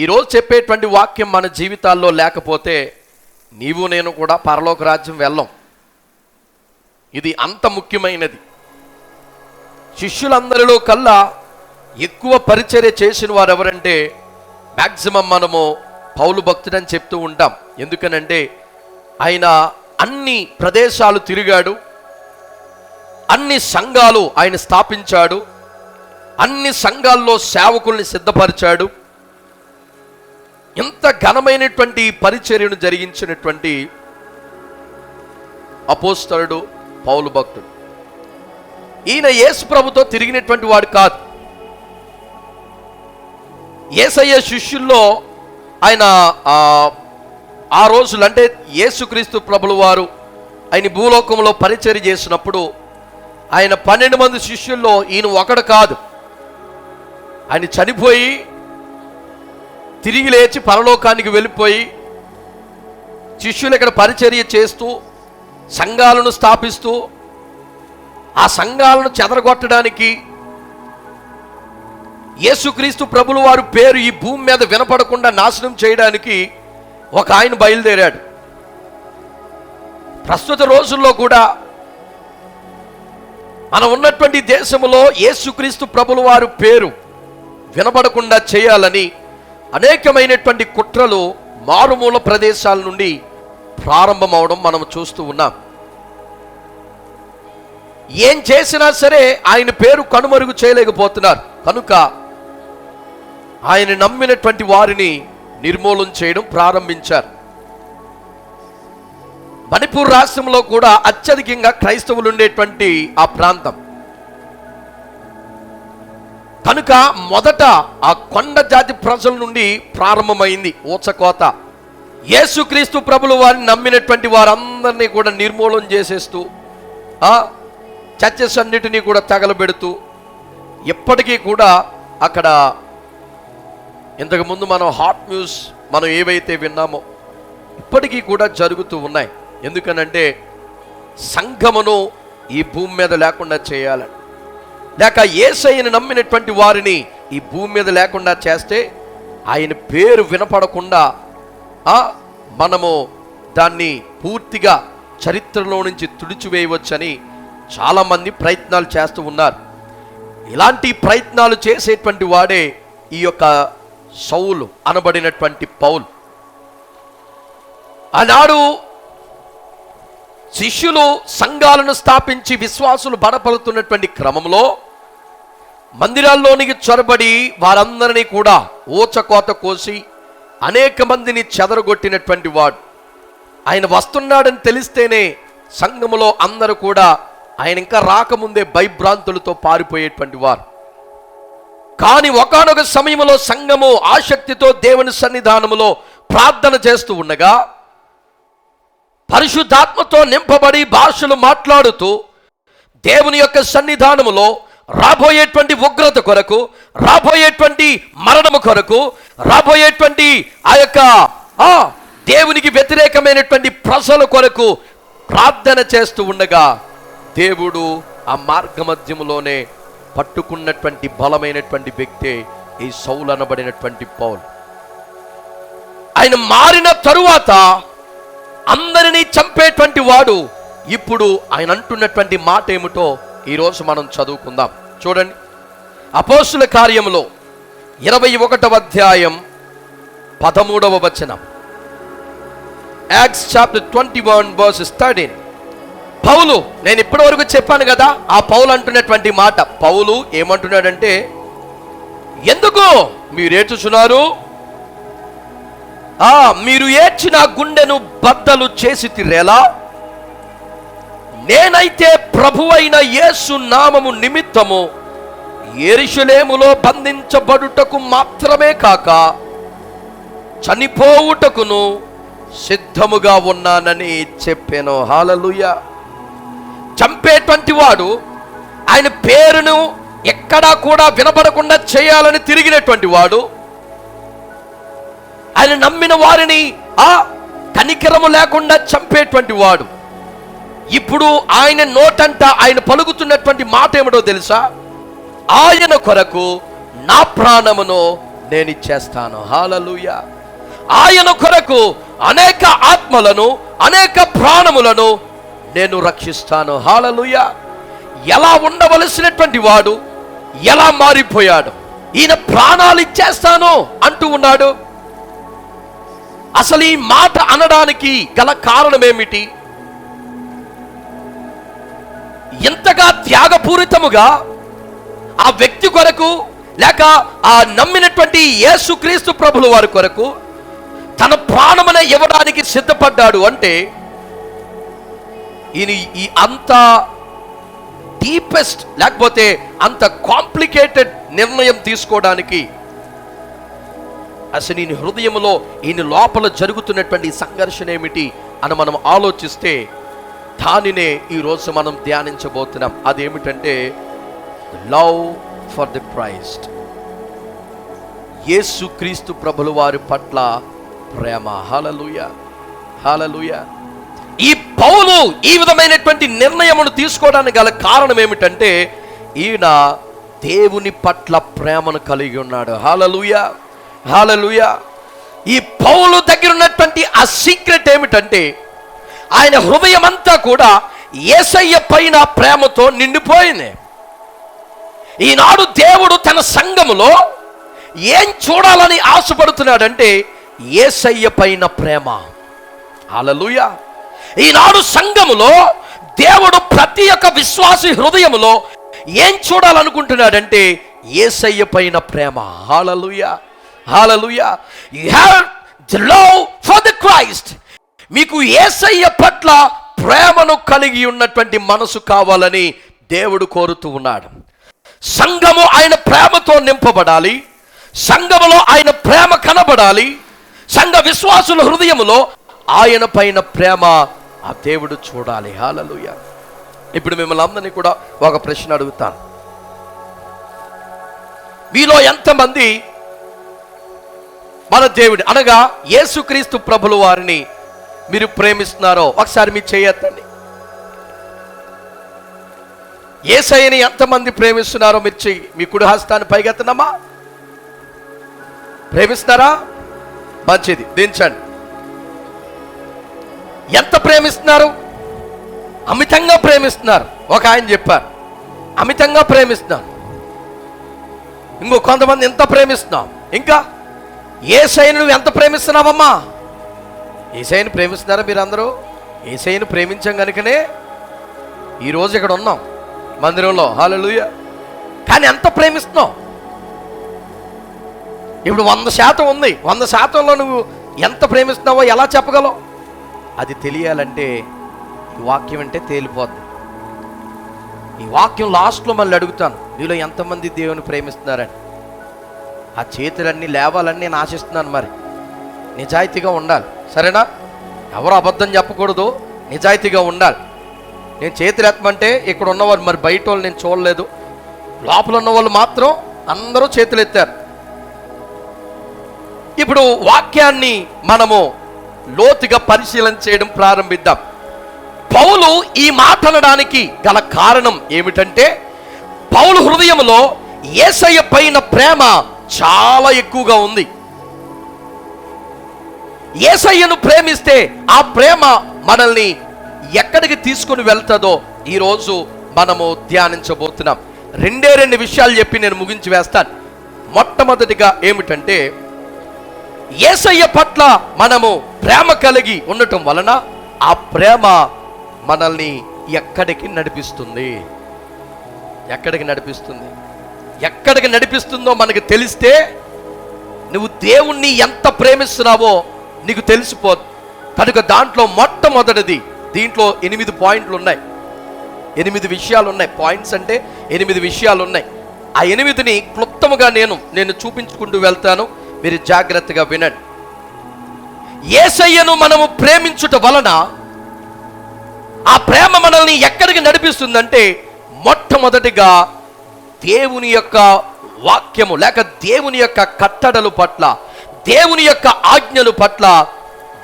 ఈరోజు చెప్పేటువంటి వాక్యం మన జీవితాల్లో లేకపోతే నీవు నేను కూడా పరలోక రాజ్యం వెళ్ళం. ఇది అంత ముఖ్యమైనది. శిష్యులందరిలో కల్లా ఎక్కువ పరిచర్య చేసిన వారు ఎవరంటే మ్యాక్సిమం మనము పౌలు భక్తుడని చెప్తూ ఉంటాం. ఎందుకనంటే ఆయన అన్ని ప్రదేశాలు తిరిగాడు, అన్ని సంఘాలు ఆయన స్థాపించాడు, అన్ని సంఘాల్లో సేవకుల్ని సిద్ధపరిచాడు. ఇంత ఘనమైనటువంటి పరిచర్యను జరిగించినటువంటి అపోస్తలుడు పౌలు భక్తుడు. ఈయన యేసు ప్రభుతో తిరిగినటువంటి వాడు కాదు. యేసయ్య శిష్యుల్లో ఆయన ఆ రోజులు అంటే యేసుక్రీస్తు ప్రభుల వారు ఆయన భూలోకంలో పరిచర్య చేసినప్పుడు ఆయన 12 మంది శిష్యుల్లో ఈయన ఒకడు కాదు. ఆయన చనిపోయి తిరిగి లేచి పరలోకానికి వెళ్ళిపోయి శిష్యులు ఇక్కడ పరిచర్య చేస్తూ సంఘాలను స్థాపిస్తూ ఆ సంఘాలను చెదరగొట్టడానికి యేసుక్రీస్తు ప్రభుల వారి పేరు ఈ భూమి మీద వినపడకుండా నాశనం చేయడానికి ఒక ఆయన బయలుదేరాడు. ప్రస్తుత రోజుల్లో కూడా మనం ఉన్నటువంటి దేశంలో యేసుక్రీస్తు ప్రభుల వారి పేరు వినపడకుండా చేయాలని అనేకమైనటువంటి కుట్రలు మారుమూల ప్రదేశాల నుండి ప్రారంభమవడం మనం చూస్తూ ఉన్నాం. ఏం చేసినా సరే ఆయన పేరు కనుమరుగు చేయలేకపోతున్నారు. కనుక ఆయన నమ్మినటువంటి వారిని నిర్మూలన చేయడం ప్రారంభించారు. మణిపూర్ రాష్ట్రంలో కూడా అత్యధికంగా క్రైస్తవులు ఉండేటువంటి ఆ ప్రాంతం కనుక మొదట ఆ కొండ జాతి ప్రజల నుండి ప్రారంభమైంది ఊచకోత. యేసుక్రీస్తు ప్రభుల వారిని నమ్మినటువంటి వారందరినీ కూడా నిర్మూలన చేసేస్తూ చర్చెస్ అన్నిటినీ కూడా తగలబెడుతూ ఎప్పటికీ కూడా అక్కడ ఇంతకుముందు మనం హాట్ న్యూస్ మనం ఏవైతే విన్నామో ఇప్పటికీ కూడా జరుగుతూ ఉన్నాయి. ఎందుకనంటే సంఘమును ఈ భూమి మీద లేకుండా చేయాలని, లేక యేసయ్యను నమ్మినటువంటి వారిని ఈ భూమి మీద లేకుండా చేస్తే ఆయన పేరు వినపడకుండా మనము దాన్ని పూర్తిగా చరిత్రలో నుంచి తుడిచివేయవచ్చని చాలామంది ప్రయత్నాలు చేస్తూ ఉన్నారు. ఇలాంటి ప్రయత్నాలు చేసేటువంటి వాడే ఈ యొక్క సౌలు అనబడినటువంటి పౌలు. ఆనాడు శిష్యులు సంఘాలను స్థాపించి విశ్వాసులు బలపడుతున్నటువంటి క్రమంలో మందిరాల్లోనికి చొరబడి వారందరినీ కూడా ఊచకోత కోసి అనేక మందిని చెదరగొట్టినటువంటి వాడు. ఆయన వస్తున్నాడని తెలిస్తేనే సంఘములో అందరూ కూడా ఆయన ఇంకా రాకముందే భయభ్రాంతులతో పారిపోయేటువంటి వారు. కానీ ఒకానొక సమయంలో సంఘము ఆసక్తితో దేవుని సన్నిధానములో ప్రార్థన చేస్తూ ఉండగా పరిశుద్ధాత్మతో నింపబడి భాషలు మాట్లాడుతూ దేవుని యొక్క సన్నిధానములో రాబోయేటువంటి ఉగ్రత కొరకు, రాబోయేటువంటి మరణము కొరకు, రాబోయేటువంటి ఆ యొక్క దేవునికి వ్యతిరేకమైనటువంటి ప్రజల కొరకు ప్రార్థన చేస్తూ ఉండగా దేవుడు ఆ మార్గమధ్యములోనే పట్టుకున్నటువంటి బలమైనటువంటి వ్యక్తే ఈ సౌలు అనబడినటువంటి పౌలు. ఆయన మారిన తరువాత అందరినీ చంపేటువంటి వాడు ఇప్పుడు ఆయన అంటున్నటువంటి మాట ఏమిటో ఈరోజు మనం చదువుకుందాం. చూడండి, అపోస్తుల కార్యములో 21వ అధ్యాయం 13వ వచనం. Acts chapter 21 verses 13. పౌలు, నేను ఇప్పటి వరకు చెప్పాను కదా, ఆ పౌలు అంటున్నటువంటి మాట. పౌలు ఏమంటున్నాడంటే, ఎందుకు మీరు ఏడ్చుచున్నారు? మీరు ఏడ్చిన గుండెను బద్దలు చేసి తిరేలా నేనైతే ప్రభువైన యేసు నామము నిమిత్తము యెరూషలేములో బంధించబడుటకు మాత్రమే కాక చనిపోవుటకును సిద్ధముగా ఉన్నానని చెప్పాను. హల్లెలూయా. చంపేటువంటి వాడు ఆయన పేరును ఎక్కడా కూడా వినపడకుండా చేయాలని తిరిగినటువంటి వాడు, ఆయన నమ్మిన వారిని కనికరము లేకుండా చంపేటువంటి వాడు ఇప్పుడు ఆయన నోటంట ఆయన పలుకుతున్నటువంటి మాట ఏమిటో తెలుసా? ఆయన కొరకు నా ప్రాణమును నేను ఇచ్చేస్తాను. హల్లెలూయా. ఆయన కొరకు అనేక ఆత్మలను, అనేక ప్రాణములను నేను రక్షిస్తాను. హల్లెలూయా. ఎలా ఉండవలసినటువంటి వాడు ఎలా మారిపోయాడు. ఈయన ప్రాణాలు ఇచ్చేస్తాను అంటూ ఉన్నాడు. అసలు ఈ మాట అనడానికి గల కారణం ఏమిటి? ఎంతగా త్యాగపూరితముగా ఆ వ్యక్తి కొరకు, లేక ఆ నమ్మినటువంటి యేసుక్రీస్తు ప్రభుల వారి కొరకు తన ప్రాణమునే ఇవ్వడానికి సిద్ధపడ్డాడు అంటే ఈయన ఈ అంత డీపెస్ట్, లేకపోతే అంత కాంప్లికేటెడ్ నిర్ణయం తీసుకోవడానికి అసలు ఈయన హృదయంలో, ఈయన లోపల జరుగుతున్నటువంటి సంఘర్షణ ఏమిటి అని మనం ఆలోచిస్తే దానినే ఈరోజు మనం ధ్యానించబోతున్నాం. అదేమిటంటే లవ్ ఫర్ ది క్రైస్ట్, యేసుక్రీస్తు ప్రభుల వారి పట్ల ప్రేమ. హల్లెలూయా, హల్లెలూయా. ఈ పౌలు ఈ విధమైనటువంటి నిర్ణయమును తీసుకోవడానికి గల కారణం ఏమిటంటే ఈయన దేవుని పట్ల ప్రేమను కలిగి ఉన్నాడు. హల్లెలూయా, హల్లెలూయా. ఈ పౌలు దగ్గర ఉన్నటువంటి ఆ సీక్రెట్ ఏమిటంటే ఆయన హృదయం అంతా కూడా యేసయ్య పైన ప్రేమతో నిండిపోయింది. ఈనాడు దేవుడు తన సంఘములో ఏం చూడాలని ఆశపడుతున్నాడంటే యేసయ్య పైన ప్రేమ. హల్లెలూయా. ఈనాడు సంఘములో దేవుడు ప్రతి ఒక్క విశ్వాసి హృదయములో ఏం చూడాలనుకుంటున్నాడంటే యేసయ్య పైన ప్రేమ. Hallelujah, hallelujah. You have the love for the Christ. మీకు యేసయ్య పట్ల ప్రేమను కలిగి ఉన్నటువంటి మనసు కావాలని దేవుడు కోరుతూ ఉన్నాడు. సంఘము ఆయన ప్రేమతో నింపబడాలి. సంఘములో ఆయన ప్రేమ కనబడాలి. సంఘ విశ్వాసుల హృదయములో ఆయన పైన ప్రేమ ఆ దేవుడు చూడాలి. హల్లెలూయా. ఇప్పుడు మిమ్మల్ని అందరినీ కూడా ఒక ప్రశ్న అడుగుతాను. మీలో ఎంతమంది మన దేవుడు అనగా యేసుక్రీస్తు ప్రభుల వారిని మీరు ప్రేమిస్తున్నారో ఒకసారి మీ చేయెత్తండి. యేసయ్యని ఎంతమంది ప్రేమిస్తున్నారో మీరు చెయ్యి, మీ కుడి హస్తాన్ని పైకెత్తనమ్మా. ప్రేమిస్తారా? మంచిది, దించండి. ఎంత ప్రేమిస్తున్నారు? అమితంగా ప్రేమిస్తున్నారు. ఒక ఆయన చెప్పారు అమితంగా ప్రేమిస్తున్నాను. ఇంకో కొంతమంది ఎంత ప్రేమిస్తున్నాం. ఇంకా యేసయ్యను నువ్వు ఎంత ప్రేమిస్తున్నావమ్మా? యేసయ్యను ప్రేమిస్తున్నారా మీరందరూ? యేసయ్యను ప్రేమించాం కనుకనే ఈరోజు ఇక్కడ ఉన్నాం మందిరంలో. హల్లెలూయా. కానీ ఎంత ప్రేమిస్తున్నావు? ఇప్పుడు 100% ఉంది. 100%లో నువ్వు ఎంత ప్రేమిస్తున్నావో ఎలా చెప్పగలవు? అది తెలియాలంటే ఈ వాక్యం అంటే తేలిపోద్ది. ఈ వాక్యం లాస్ట్లో మళ్ళీ అడుగుతాను, మీలో ఎంతమంది దేవుని ప్రేమిస్తున్నారని. ఆ చేతులన్నీ లేవాలని నేను ఆశిస్తున్నాను. మరి నిజాయితీగా ఉండాలి, సరేనా? ఎవరు అబద్ధం చెప్పకూడదు, నిజాయితీగా ఉండాలి. నేను చేతులు ఎత్తమంటే ఇక్కడ ఉన్నవారు, మరి బయట వాళ్ళు నేను చూడలేదు, లోపల ఉన్న వాళ్ళు మాత్రం అందరూ చేతులు ఎత్తారు. ఇప్పుడు వాక్యాన్ని మనము లోతుగా పరిశీలన చేయడం ప్రారంభిద్దాం. పౌలు ఈ మాట అనడానికి గల కారణం ఏమిటంటే పౌలు హృదయంలో యేసయ్య పైన ప్రేమ చాలా ఎక్కువగా ఉంది. యేసయ్యను ప్రేమిస్తే ఆ ప్రేమ మనల్ని ఎక్కడికి తీసుకుని వెళ్తుందో ఈరోజు మనము ధ్యానించబోతున్నాం. రెండు విషయాలు చెప్పి నేను ముగించి వేస్తాను. మొట్టమొదటిగా ఏమిటంటే యేసయ్య పట్ల మనము ప్రేమ కలిగి ఉండటం వలన ఆ ప్రేమ మనల్ని ఎక్కడికి నడిపిస్తుంది. ఎక్కడికి నడిపిస్తుంది? ఎక్కడికి నడిపిస్తుందో మనకు తెలిస్తే నువ్వు దేవుణ్ణి ఎంత ప్రేమిస్తున్నావో నీకు తెలిసిపోదు. కనుక దాంట్లో మొట్టమొదటిది, దీంట్లో 8 పాయింట్లు ఉన్నాయి, 8 విషయాలు ఉన్నాయి. పాయింట్స్ అంటే 8 విషయాలు ఉన్నాయి. ఆ 8ని క్లుప్తముగా నేను చూపించుకుంటూ వెళ్తాను, మీరు జాగ్రత్తగా వినండి. యేసయ్యను మనము ప్రేమించుట వలన ఆ ప్రేమ మనల్ని ఎక్కడికి నడిపిస్తుందంటే మొట్టమొదటిగా దేవుని యొక్క వాక్యము లేక దేవుని యొక్క కట్టడలు పట్ల, దేవుని యొక్క ఆజ్ఞలు పట్ల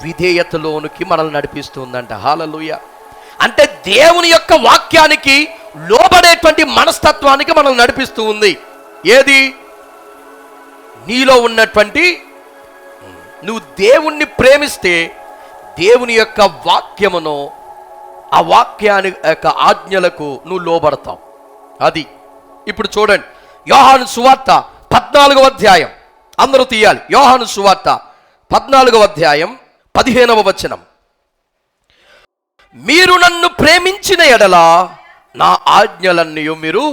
విధేయతలోనికి మనల్ని నడిపిస్తుందంట. హల్లెలూయా. అంటే దేవుని యొక్క వాక్యానికి లోబడేటువంటి మనస్తత్వానికి మనల్ని నడిపిస్తూ ఉంది. ఏది? నీలో ఉన్నటువంటి నువ్వు దేవుణ్ణి ప్రేమిస్తే దేవుని యొక్క వాక్యమును, ఆ వాక్యాని యొక్క ఆజ్ఞలకు నువ్వు లోబడతావు. అది ఇప్పుడు చూడండి, యోహాను సువార్త 14వ అధ్యాయం, అందరూ తీయాలి. యోహాను సువార్త 14వ అధ్యాయం 15వ వచనం. మీరు నన్ను ప్రేమించిన ఎడల నా ఆజ్ఞలన్నీ మీరు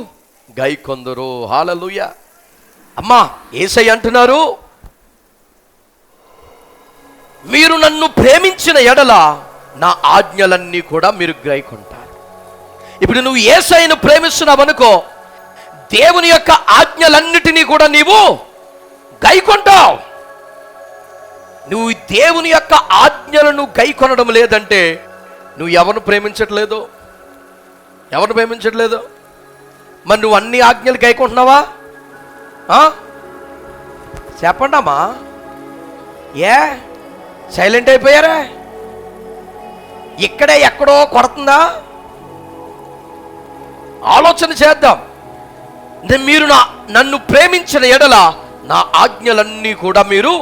గైకొందురు. హల్లెలూయా. అమ్మా, యేసయ్య అంటున్నారు, మీరు నన్ను ప్రేమించిన ఎడల నా ఆజ్ఞలన్నీ కూడా మీరు గైకొంటారు. ఇప్పుడు నువ్వు యేసయ్యను ప్రేమిస్తున్నావు అనుకో, దేవుని యొక్క ఆజ్ఞలన్నిటినీ కూడా నీవు గైకొంటావు. నువ్వు దేవుని యొక్క ఆజ్ఞలను గైకొనడం లేదంటే నువ్వు ఎవరిని ప్రేమించట్లేదు. ఎవరిని ప్రేమించట్లేదు? మరి నువ్వు అన్ని ఆజ్ఞలు గైకొంటున్నావా? చెప్పండి అమ్మా. ఏ సైలెంట్ అయిపోయారా? ఇక్కడే ఎక్కడో కొడుతుందా? ఆలోచన చేద్దాం. మీరు నన్ను ప్రేమించిన ఎడల నా ఆజ్ఞలన్నీ కూడా మీరు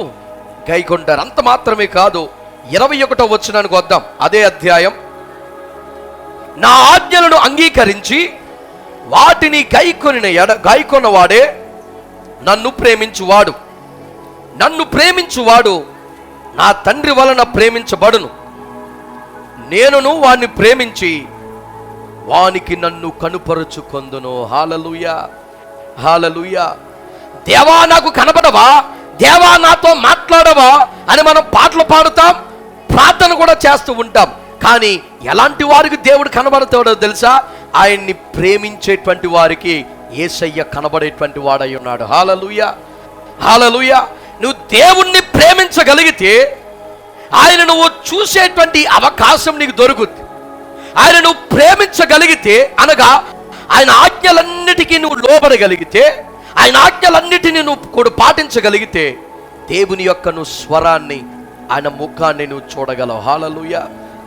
గైకొంటారు. అంత మాత్రమే కాదు, 21వ వచనానికి వద్దాం. అదే అధ్యాయం. నా ఆజ్ఞలను అంగీకరించి వాటిని గైకొన్నవాడే నన్ను ప్రేమించువాడు. నన్ను ప్రేమించువాడు నా తండ్రి వలన ప్రేమించబడును. నేనును వాణ్ణి ప్రేమించి వానికి నన్ను కనుపరుచుకొందును. హల్లెలూయా, హల్లెలూయా. దేవా నాకు కనబడవా, దేవా నాతో మాట్లాడవా అని మనం పాటలు పాడుతాం, ప్రార్థన కూడా చేస్తూ ఉంటాం. కానీ ఎలాంటి వారికి దేవుడు కనబడతాడో తెలుసా? ఆయన్ని ప్రేమించేటువంటి వారికి యేసయ్య కనబడేటువంటి వాడై ఉన్నాడు. హల్లెలూయా, హల్లెలూయా. నువ్వు దేవుణ్ణి ప్రేమించగలిగితే ఆయన నువ్వు చూసేటువంటి అవకాశం నీకు దొరుకుతుంది. ఆయన నువ్వు ప్రేమించగలిగితే, అనగా ఆయన ఆజ్ఞలన్నిటికీ నువ్వు లోబడగలిగితే, ఆయన ఆజ్ఞలన్నిటినీ నువ్వు కూడా పాటించగలిగితే దేవుని యొక్క నువ్వు స్వరాన్ని, ఆయన ముఖాన్ని నువ్వు చూడగలవు. హల్లెలూయా,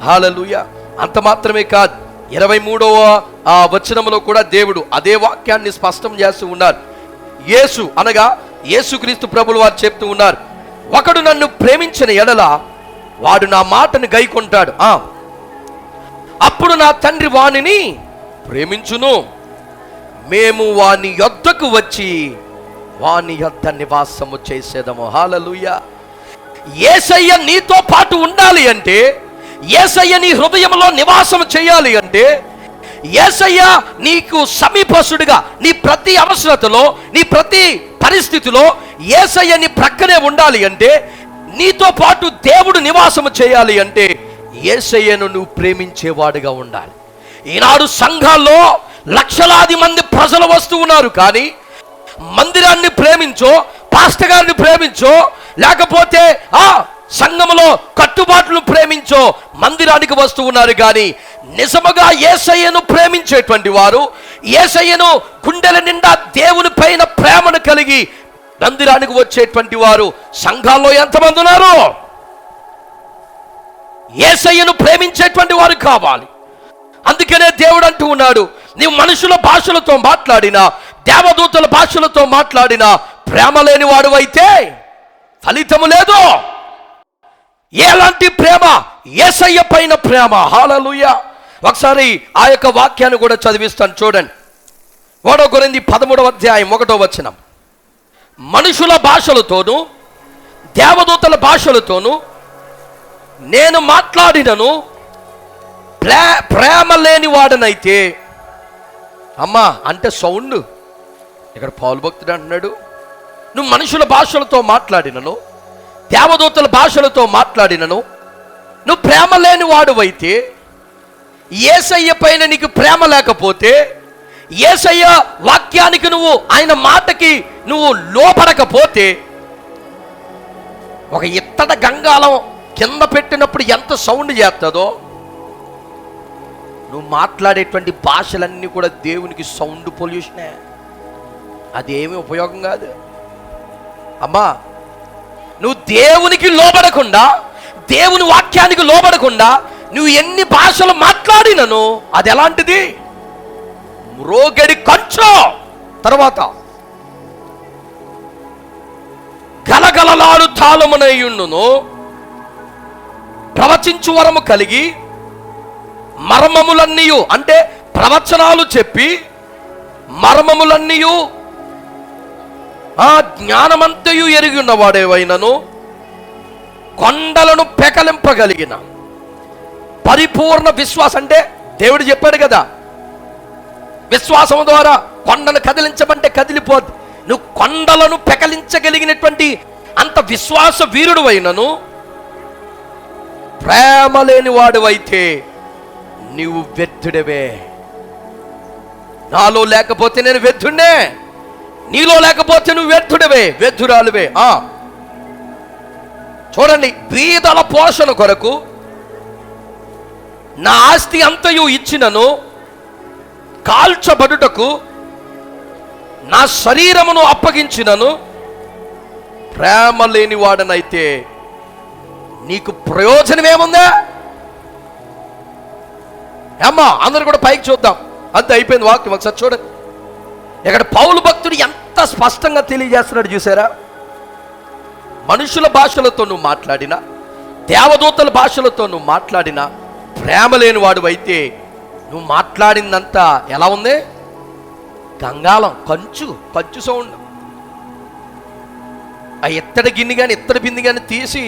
హల్లెలూయా. అంత మాత్రమే కాదు, 23వ వచనంలో కూడా దేవుడు అదే వాక్యాన్ని స్పష్టం చేస్తూ ఉన్నారు. యేసు అనగా యేసుక్రీస్తు ప్రభులు వారు చెప్తూ ఉన్నారు, ఒకడు నన్ను ప్రేమించిన ఎడల వాడు నా మాటను గైకొంటాడు, అప్పుడు నా తండ్రి వానిని ప్రేమించును, మేము వాని యొద్దకు వచ్చి వాని యొద్ద నివాసము చేసేదము. హల్లెలూయా. యేసయ్య నీతో పాటు ఉండాలి అంటే, యేసయ్య నీ హృదయంలో నివాసం చేయాలి అంటే, యేసయ్య నీకు సమీపస్తుడిగా నీ ప్రతి అవసరతలో, నీ ప్రతి పరిస్థితిలో యేసయ్య నీ ప్రక్కనే ఉండాలి అంటే, నీతో పాటు దేవుడు నివాసము చేయాలి అంటే యేసయ్యను నువ్వు ప్రేమించేవాడుగా ఉండాలి. ఈనాడు సంఘాల్లో లక్షలాది మంది ప్రజలు వస్తూ ఉన్నారు, కానీ మందిరాన్ని ప్రేమించో, పాస్టర్ గారిని ప్రేమించో, లేకపోతే సంఘములో కట్టుబాట్లను ప్రేమించో మందిరానికి వస్తూ ఉన్నారు. కానీ నిజముగా యేసయ్యను ప్రేమించేటువంటి వారు, యేసయ్యను గుండెల నిండా దేవుని పైన ప్రేమను కలిగి మందిరానికి వచ్చేటువంటి వారు సంఘాల్లో ఎంతమంది ఉన్నారు? యేసయ్యను ప్రేమించేటువంటి వారు కావాలి. అందుకనే దేవుడు అంటూ ఉన్నాడు, నీవు మనుషుల భాషలతో మాట్లాడినా, దేవదూతల భాషలతో మాట్లాడినా ప్రేమ లేని వాడు అయితే ఫలితము లేదు. ఎలాంటి ప్రేమ? యేసయ్య పైన ప్రేమ. హల్లెలూయా. ఒకసారి ఆ యొక్క వాక్యాన్ని కూడా చదివిస్తాను, చూడండి. 1 కొరింథీ 13వ అధ్యాయం 1వ వచనం. మనుషుల భాషలతోనూ దేవదూతల భాషలతోనూ నేను మాట్లాడినను ప్రేమ లేని వాడనైతే, అమ్మా అంటే సౌండ్. ఇక్కడ పౌలు భక్తుడు అంటున్నాడు, నువ్వు మనుషుల భాషలతో మాట్లాడినను, దేవదూతల భాషలతో మాట్లాడినను నువ్వు ప్రేమ లేని వాడువైతే, యేసయ్య పైన నీకు ప్రేమ లేకపోతే, యేసయ్య వాక్యానికి నువ్వు, ఆయన మాటకి నువ్వు లోపడకపోతే, ఒక ఇత్తడి గంగాళం కింద పెట్టినప్పుడు ఎంత సౌండ్ చేస్తుందో, నువ్వు మాట్లాడేటువంటి భాషలన్నీ కూడా దేవునికి సౌండ్ పొల్యూషనే. అదేమీ ఉపయోగం కాదు. అమ్మా, నువ్వు దేవునికి లోబడకుండా, దేవుని వాక్యానికి లోబడకుండా నువ్వు ఎన్ని భాషలు మాట్లాడినను అది ఎలాంటిది? మ్రోగడి కంచు. తర్వాత గలగలలాడు తాళమునయుండును, ప్రవచించు వరము కలిగి మర్మములన్నీయు, అంటే ప్రవచనాలు చెప్పి మర్మములన్నీయు ఆ జ్ఞానమంతయు ఎరిగి ఉన్నవాడేవైనను, కొండలను పెకలింపగలిగిన పరిపూర్ణ విశ్వాసం. అంటే దేవుడు చెప్పాడు కదా, విశ్వాసం ద్వారా కొండను కదిలించమంటే కదిలిపోద్ది. నువ్వు కొండలను పెకలించగలిగినటువంటి అంత విశ్వాస వీరుడు అయినను, ప్రేమ లేని వాడువైతే నీవు వ్యర్థుడవే. నాలో లేకపోతే నేను వ్యర్థుడే, నీలో లేకపోతే నువ్వు వ్యర్థుడవే, వ్యర్థురాలువే. చూడండి, బీదల పోషణ కొరకు నా ఆస్తి అంతయు ఇచ్చినను, కాల్చబడుటకు నా శరీరమును అప్పగించినను, ప్రేమ లేని వాడనైతే నీకు ప్రయోజనం ఏముందా? అమ్మా, అందరు కూడా పైకి చూద్దాం. అంతే, అయిపోయింది వాక్యం. ఒకసారి చూడండి, ఇక్కడ పౌలు భక్తుడు ఎంత స్పష్టంగా తెలియజేస్తున్నాడు చూసారా? మనుషుల భాషలతో నువ్వు మాట్లాడినా, దేవదూతల భాషలతో నువ్వు మాట్లాడినా, ప్రేమ లేని వాడు అయితే నువ్వు మాట్లాడిందంతా ఎలా ఉంది? గంగాలం, కంచు సౌండ్. ఆ ఇత్తడి గిన్నె కానీ ఇత్తడి బింది కానీ తీసి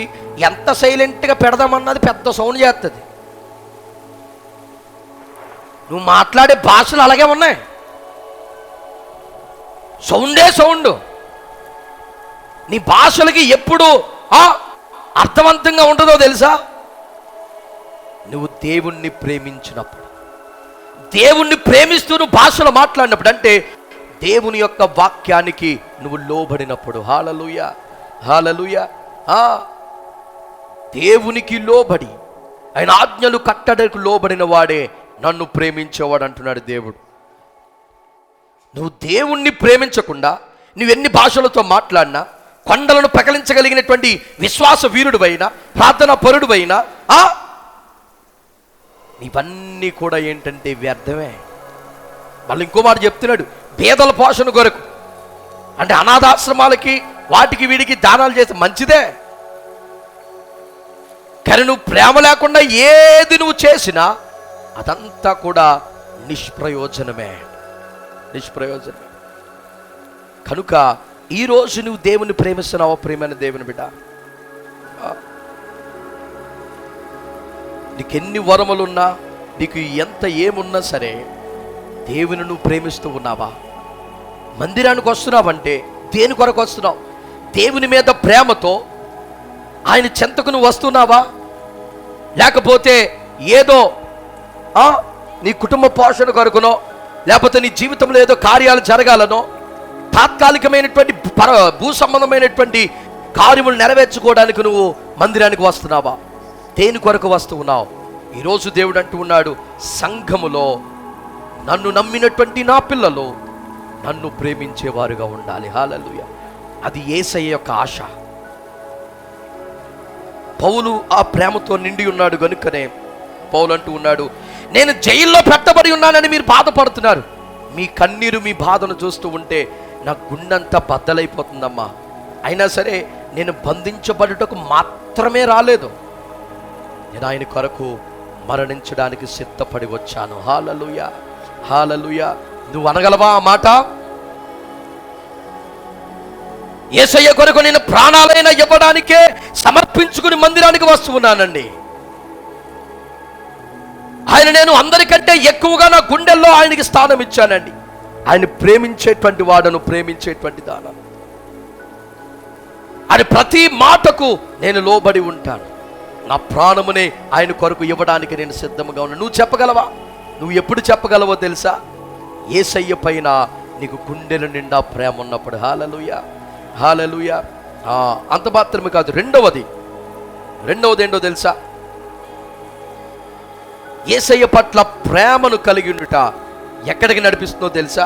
ఎంత సైలెంట్గా పెడదామన్నది పెద్ద సౌండ్ చేస్తుంది. నువ్వు మాట్లాడే భాషలు అలాగే ఉన్నాయి, సౌండే సౌండ్. నీ భాషలకి ఎప్పుడు అర్థవంతంగా ఉంటుందో తెలుసా? నువ్వు దేవుణ్ణి ప్రేమించినప్పుడు, దేవుణ్ణి ప్రేమిస్తూ నువ్వు భాషలో మాట్లాడినప్పుడు, అంటే దేవుని యొక్క వాక్యానికి నువ్వు లోబడినప్పుడు. హల్లెలూయా, హల్లెలూయా. దేవునికి లోబడి, ఆయన ఆజ్ఞలు కట్టడకు లోబడిన వాడే నన్ను ప్రేమించేవాడు అంటున్నాడు దేవుడు. నువ్వు దేవుణ్ణి ప్రేమించకుండా నువ్వెన్ని భాషలతో మాట్లాడినా, కొండలను పకలించగలిగినటువంటి విశ్వాస వీరుడువైనా, ప్రార్థనా పరుడువైనా, ఇవన్నీ కూడా ఏంటంటే వ్యర్థమే. మళ్ళీ ఇంకో మాట చెప్తున్నాడు, పేదల పోషణ కొరకు, అంటే అనాథాశ్రమాలకి వాటికి వీడికి దానాలు చేస్తే మంచిదే, కానీ నువ్వు ప్రేమ లేకుండా ఏది నువ్వు చేసినా అదంతా కూడా నిష్ప్రయోజనమే. కనుక ఈరోజు నువ్వు దేవుని ప్రేమిస్తున్నావా? ప్రేమైన దేవుని బిడ్డ, నీకెన్ని వరములున్నా, నీకు ఎంత ఏమున్నా సరే, దేవుని నువ్వు ప్రేమిస్తూ ఉన్నావా? మందిరానికి వస్తున్నావంటే దేని కొరకు వస్తున్నావు? దేవుని మీద ప్రేమతో ఆయన చెంతకు నువ్వు వస్తున్నావా? లేకపోతే ఏదో నీ కుటుంబ పోషణ కొరకునో, లేకపోతే నీ జీవితంలో ఏదో కార్యాలు జరగాలనో, తాత్కాలికమైనటువంటి భూ సంబంధమైనటువంటి కార్యములు నెరవేర్చుకోవడానికి నువ్వు మందిరానికి వస్తున్నావా? దేని కొరకు వస్తూ ఉన్నావు? ఈరోజు దేవుడు అంటూ ఉన్నాడు, సంఘములో నన్ను నమ్మినటువంటి నా పిల్లలు నన్ను ప్రేమించేవారుగా ఉండాలి. హల్లెలూయా. అది యేసయ్య యొక్క ఆశ. పౌలు ఆ ప్రేమతో నిండి ఉన్నాడు గనుకనే పౌలు అంటూ ఉన్నాడు, నేను జైల్లో పెట్టబడి ఉన్నానని మీరు బాధపడుతున్నారు. మీ కన్నీరు, మీ బాధను చూస్తూ ఉంటే నా గుండెంతా బద్దలైపోతుందమ్మా. అయినా సరే నేను బంధించబడుటకు మాత్రమే రాలేదు, నేను ఆయన కొరకు మరణించడానికి సిద్ధపడి వచ్చాను. హల్లెలూయా, హల్లెలూయా. నువ్వు అనగలవా ఆ మాట? యేసయ్య కొరకు నేను ప్రాణాలైనా ఇవ్వడానికే సమర్పించుకుని మందిరానికి వస్తూ ఉన్నానండి. ఆయన నేను అందరికంటే ఎక్కువగా నా గుండెల్లో ఆయనకి స్థానం ఇచ్చానండి. ఆయన ప్రేమించేటువంటి వాడను, ప్రేమించేటువంటి దానను. ఆయన ప్రతి మాటకు నేను లోబడి ఉంటాను. నా ప్రాణమునే ఆయన కొరకు ఇవ్వడానికి నేను సిద్ధంగా ఉన్నాను. నువ్వు చెప్పగలవా? నువ్వు ఎప్పుడు చెప్పగలవో తెలుసా? యేసయ్య పైన నీకు గుండెల నిండా ప్రేమ ఉన్నప్పుడు. హల్లెలూయా, హల్లెలూయా. అంత మాత్రమే కాదు, రెండవది ఏంటో తెలుసా? యేసయ్య పట్ల ప్రేమను కలిగి ఉండుట ఎక్కడికి నడిపిస్తుందో తెలుసా?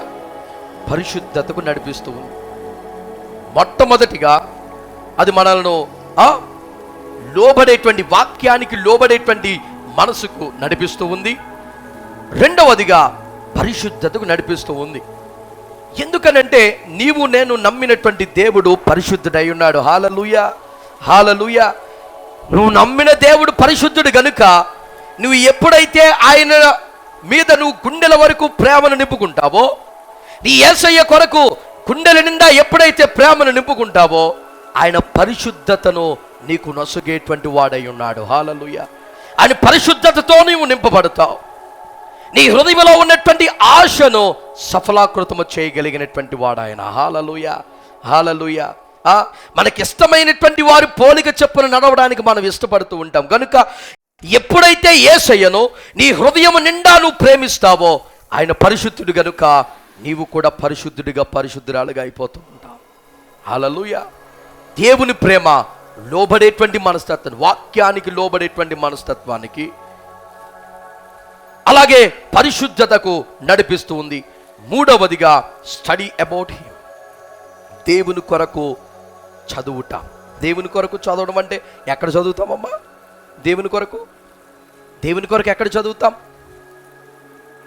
పరిశుద్ధతకు నడిపిస్తూ ఉంది. మొట్టమొదటిగా అది మనల్ని లోబడేటువంటి, వాక్యానికి లోబడేటువంటి మనసుకు నడిపిస్తూ ఉంది. రెండవదిగా పరిశుద్ధతకు నడిపిస్తూ ఉంది. ఎందుకనంటే నీవు నేను నమ్మినటువంటి దేవుడు పరిశుద్ధుడై ఉన్నాడు. హల్లెలూయా, హల్లెలూయా. నువ్వు నమ్మిన దేవుడు పరిశుద్ధుడు గనుక నువ్వు ఎప్పుడైతే ఆయన మీద నువ్వు గుండెల వరకు ప్రేమను నింపుకుంటావో, నీ యేసయ్య కొరకు గుండెల నిండా ఎప్పుడైతే ప్రేమను నింపుకుంటావో, ఆయన పరిశుద్ధతను నీకు నొసగేటువంటి వాడై ఉన్నాడు. హల్లెలూయా. ఆయన పరిశుద్ధతతో నీవు నింపబడతావు. నీ హృదయంలో ఉన్నటువంటి ఆశను సఫలాకృతము చేయగలిగినటువంటి వాడు ఆయన. హల్లెలూయా, హల్లెలూయా. మనకిష్టమైనటువంటి వారి పోలిక చెప్పున నడవడానికి మనం ఇష్టపడుతూ ఉంటాం కనుక ఎప్పుడైతే యేసయ్యను నీ హృదయం నిండా నువ్వు ప్రేమిస్తావో, ఆయన పరిశుద్ధుడు గనుక నీవు కూడా పరిశుద్ధుడిగా పరిశుద్ధురాలుగా అయిపోతూ ఉంటావు. హల్లెలూయా. దేవుని ప్రేమ లోబడేటువంటి మనస్తత్వం, వాక్యానికి లోబడేటువంటి మనస్తత్వానికి, అలాగే పరిశుద్ధతకు నడిపిస్తూ ఉంది. మూడవదిగా స్టడీ అబౌట్ హిమ్, దేవుని కొరకు చదువుట. దేవుని కొరకు చదవడం అంటే ఎక్కడ చదువుతామమ్మా? దేవుని కొరకు ఎక్కడ చదువుతాం?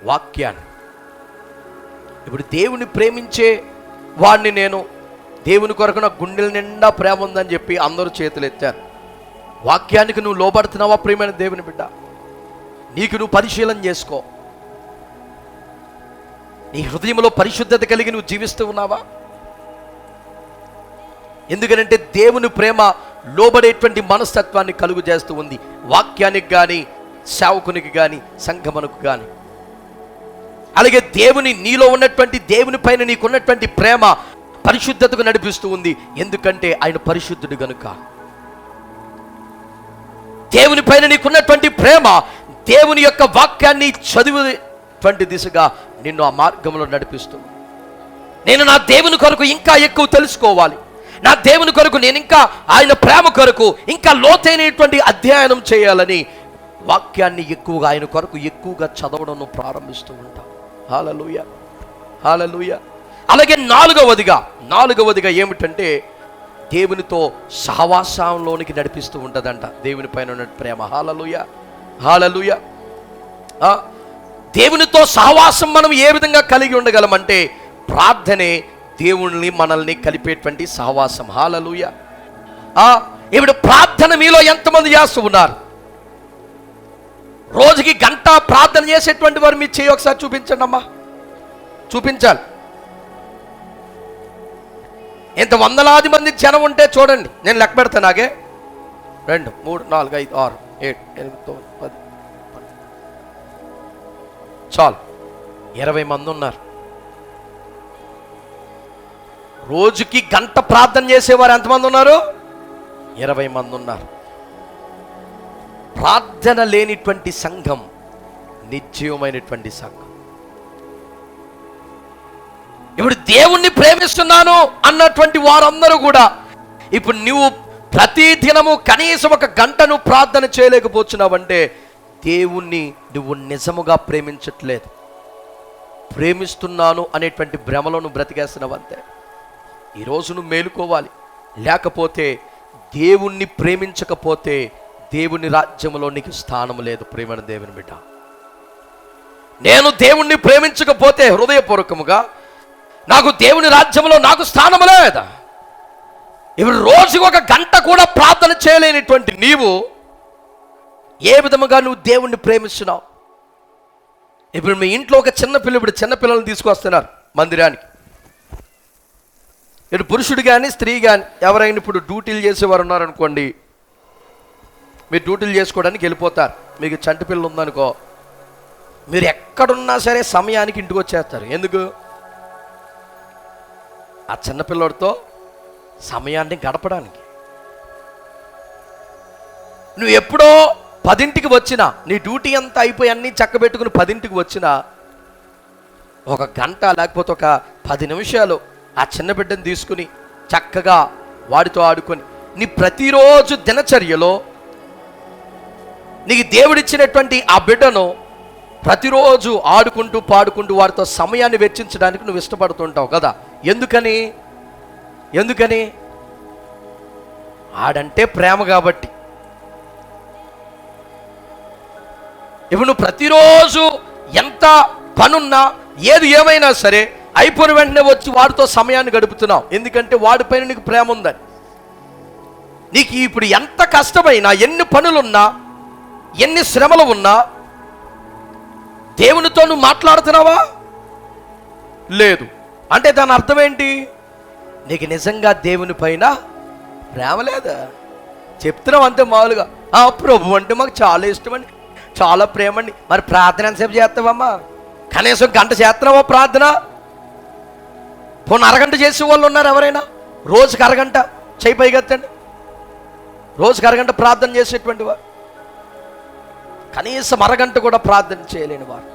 వాక్యాన్ని. ఇప్పుడు దేవుని ప్రేమించే వాడిని నేను, దేవుని కొరకు నా గుండెల నిండా ప్రేమ ఉందని చెప్పి అందరూ చేతులు ఎత్తారు. వాక్యానికి నువ్వు లోబడుతున్నావా ప్రియమైన దేవుని బిడ్డ? నీకు నువ్వు పరిశీలన చేసుకో. నీ హృదయంలో పరిశుద్ధత కలిగి నువ్వు జీవిస్తూ ఉన్నావా? ఎందుకంటే దేవుని ప్రేమ లోబడేటువంటి మనస్తత్వాన్ని కలుగు చేస్తూ ఉంది, వాక్యానికి కానీ, సేవకునికి కానీ, సంఘమునకు కానీ. అలాగే దేవుని నీలో ఉన్నటువంటి దేవుని పైన నీకున్నటువంటి ప్రేమ పరిశుద్ధతకు నడిపిస్తూ ఉంది. ఎందుకంటే ఆయన పరిశుద్ధుడు గనుక. దేవుని పైన నీకున్నటువంటి ప్రేమ దేవుని యొక్క వాక్యాన్ని చదివేటువంటి దిశగా నిన్ను ఆ మార్గంలో నడిపిస్తుంది. నేను నా దేవుని కొరకు ఇంకా ఎక్కువ తెలుసుకోవాలి, నా దేవుని కొరకు నేను ఇంకా ఆయన ప్రేమ కొరకు ఇంకా లోతైనటువంటి అధ్యయనం చేయాలని వాక్యాన్ని ఎక్కువగా ఆయన కొరకు ఎక్కువగా చదవడం ప్రారంభిస్తూ ఉంటాం. హల్లెలూయా, హల్లెలూయా. అలాగే నాలుగవదిగా ఏమిటంటే దేవునితో సహవాసంలోనికి నడిపిస్తూ ఉంటుందంట దేవుని పైన ఉన్న ప్రేమ. హల్లెలూయా, హల్లెలూయా. దేవునితో సహవాసం మనం ఏ విధంగా కలిగి ఉండగలమంటే ప్రార్థనే దేవుని మనల్ని కలిపేటువంటి సహవాసం. హల్లెలూయా. ఇప్పుడు ప్రార్థన మీలో ఎంతమంది చేస్తూ ఉన్నారు? రోజుకి గంట ప్రార్థన చేసేటువంటి వారు మీ చేయి ఒకసారి చూపించండి అమ్మా, చూపించాలి. ఇంత వందలాది మంది జనం ఉంటే చూడండి, నేను లెక్క పెడతాను. నాగే 2, 3, 4, 5, 6, 7, 8, 9, 10 చాలు 20 మంది ఉన్నారు. రోజుకి గంట ప్రార్థన చేసేవారు ఎంతమంది ఉన్నారు? 20 మంది ఉన్నారు. ప్రార్థన లేనిటువంటి సంఘం నిర్జీవమైనటువంటి సంఘం. ఇప్పుడు దేవుణ్ణి ప్రేమిస్తున్నాను అన్నటువంటి వారందరూ కూడా ఇప్పుడు నువ్వు ప్రతి దినము కనీసం 1 గంటను ప్రార్థన చేయలేకపోతున్నావంటే దేవుణ్ణి నువ్వు నిజముగా ప్రేమించట్లేదు. ప్రేమిస్తున్నాను అనేటువంటి భ్రమలో నువ్వు బ్రతికేస్తున్నావంతే. ఈరోజు నువ్వు మేలుకోవాలి. లేకపోతే దేవుణ్ణి ప్రేమించకపోతే దేవుని రాజ్యంలో నీకు స్థానం లేదు. ప్రేమైన దేవుని బిడ్డ, నేను దేవుణ్ణి ప్రేమించకపోతే హృదయపూర్వకముగా నాకు దేవుని రాజ్యంలో నాకు స్థానం లేదా? ఇప్పుడు రోజుకి 1 గంట కూడా ప్రార్థన చేయలేనిటువంటి నీవు ఏ విధముగా నువ్వు దేవుణ్ణి ప్రేమిస్తున్నావు? ఇప్పుడు మీ ఇంట్లో ఒక చిన్నపిల్లలను తీసుకొస్తున్నారు మందిరానికి. ఇటు పురుషుడు కానీ స్త్రీ కానీ ఎవరైనా ఇప్పుడు డ్యూటీలు చేసేవారు ఉన్నారనుకోండి, మీరు డ్యూటీలు చేసుకోవడానికి వెళ్ళిపోతారు. మీకు చంటి పిల్ల ఉందనుకో, మీరు ఎక్కడున్నా సరే సమయానికి ఇంటికి వచ్చేస్తారు. ఎందుకు? ఆ చిన్నపిల్లడితో సమయాన్ని గడపడానికి. నువ్వు ఎప్పుడో 10ంటికి వచ్చినా, నీ డ్యూటీ అంతా అయిపోయి అన్నీ చక్కబెట్టుకుని 10ంటికి వచ్చినా 1 గంట లేకపోతే ఒక 10 నిమిషాలు ఆ చిన్న బిడ్డను తీసుకుని చక్కగా వాడితో ఆడుకొని నీ ప్రతిరోజు దినచర్యలో నీకు దేవుడిచ్చినటువంటి ఆ బిడ్డను ప్రతిరోజు ఆడుకుంటూ పాడుకుంటూ వారితో సమయాన్ని వెచ్చించడానికి నువ్వు ఇష్టపడుతుంటావు కదా. ఎందుకని? ఆడంటే ప్రేమ కాబట్టి. ఇప్పుడు నువ్వు ప్రతిరోజు ఎంత పనున్నా ఏది ఏమైనా సరే అయిపోయిన వెంటనే వచ్చి వాడితో సమయాన్ని గడుపుతున్నావు, ఎందుకంటే వాడిపైన నీకు ప్రేమ ఉందని. నీకు ఇప్పుడు ఎంత కష్టమైనా, ఎన్ని పనులున్నా, ఎన్ని శ్రమలు ఉన్నా దేవునితో నువ్వు మాట్లాడుతున్నావా? లేదు. అంటే దాని అర్థం ఏంటి? నీకు నిజంగా దేవుని పైన ప్రేమ లేదా? చెప్తున్నావు అంతే మామూలుగా, ప్రభు అంటే మాకు చాలా ఇష్టమండి, చాలా ప్రేమ అండి. మరి ప్రార్థన ఎంతసేపు చేస్తావమ్మా? కనీసం గంట చేస్తున్నావా ప్రార్థన? పోనీ అరగంట చేసే వాళ్ళు ఉన్నారు ఎవరైనా? రోజుకి అరగంట చేయి పైకెత్తండి. రోజుకి అరగంట ప్రార్థన చేసేటువంటి వారు, కనీసం అరగంట కూడా ప్రార్థన చేయలేని వారు.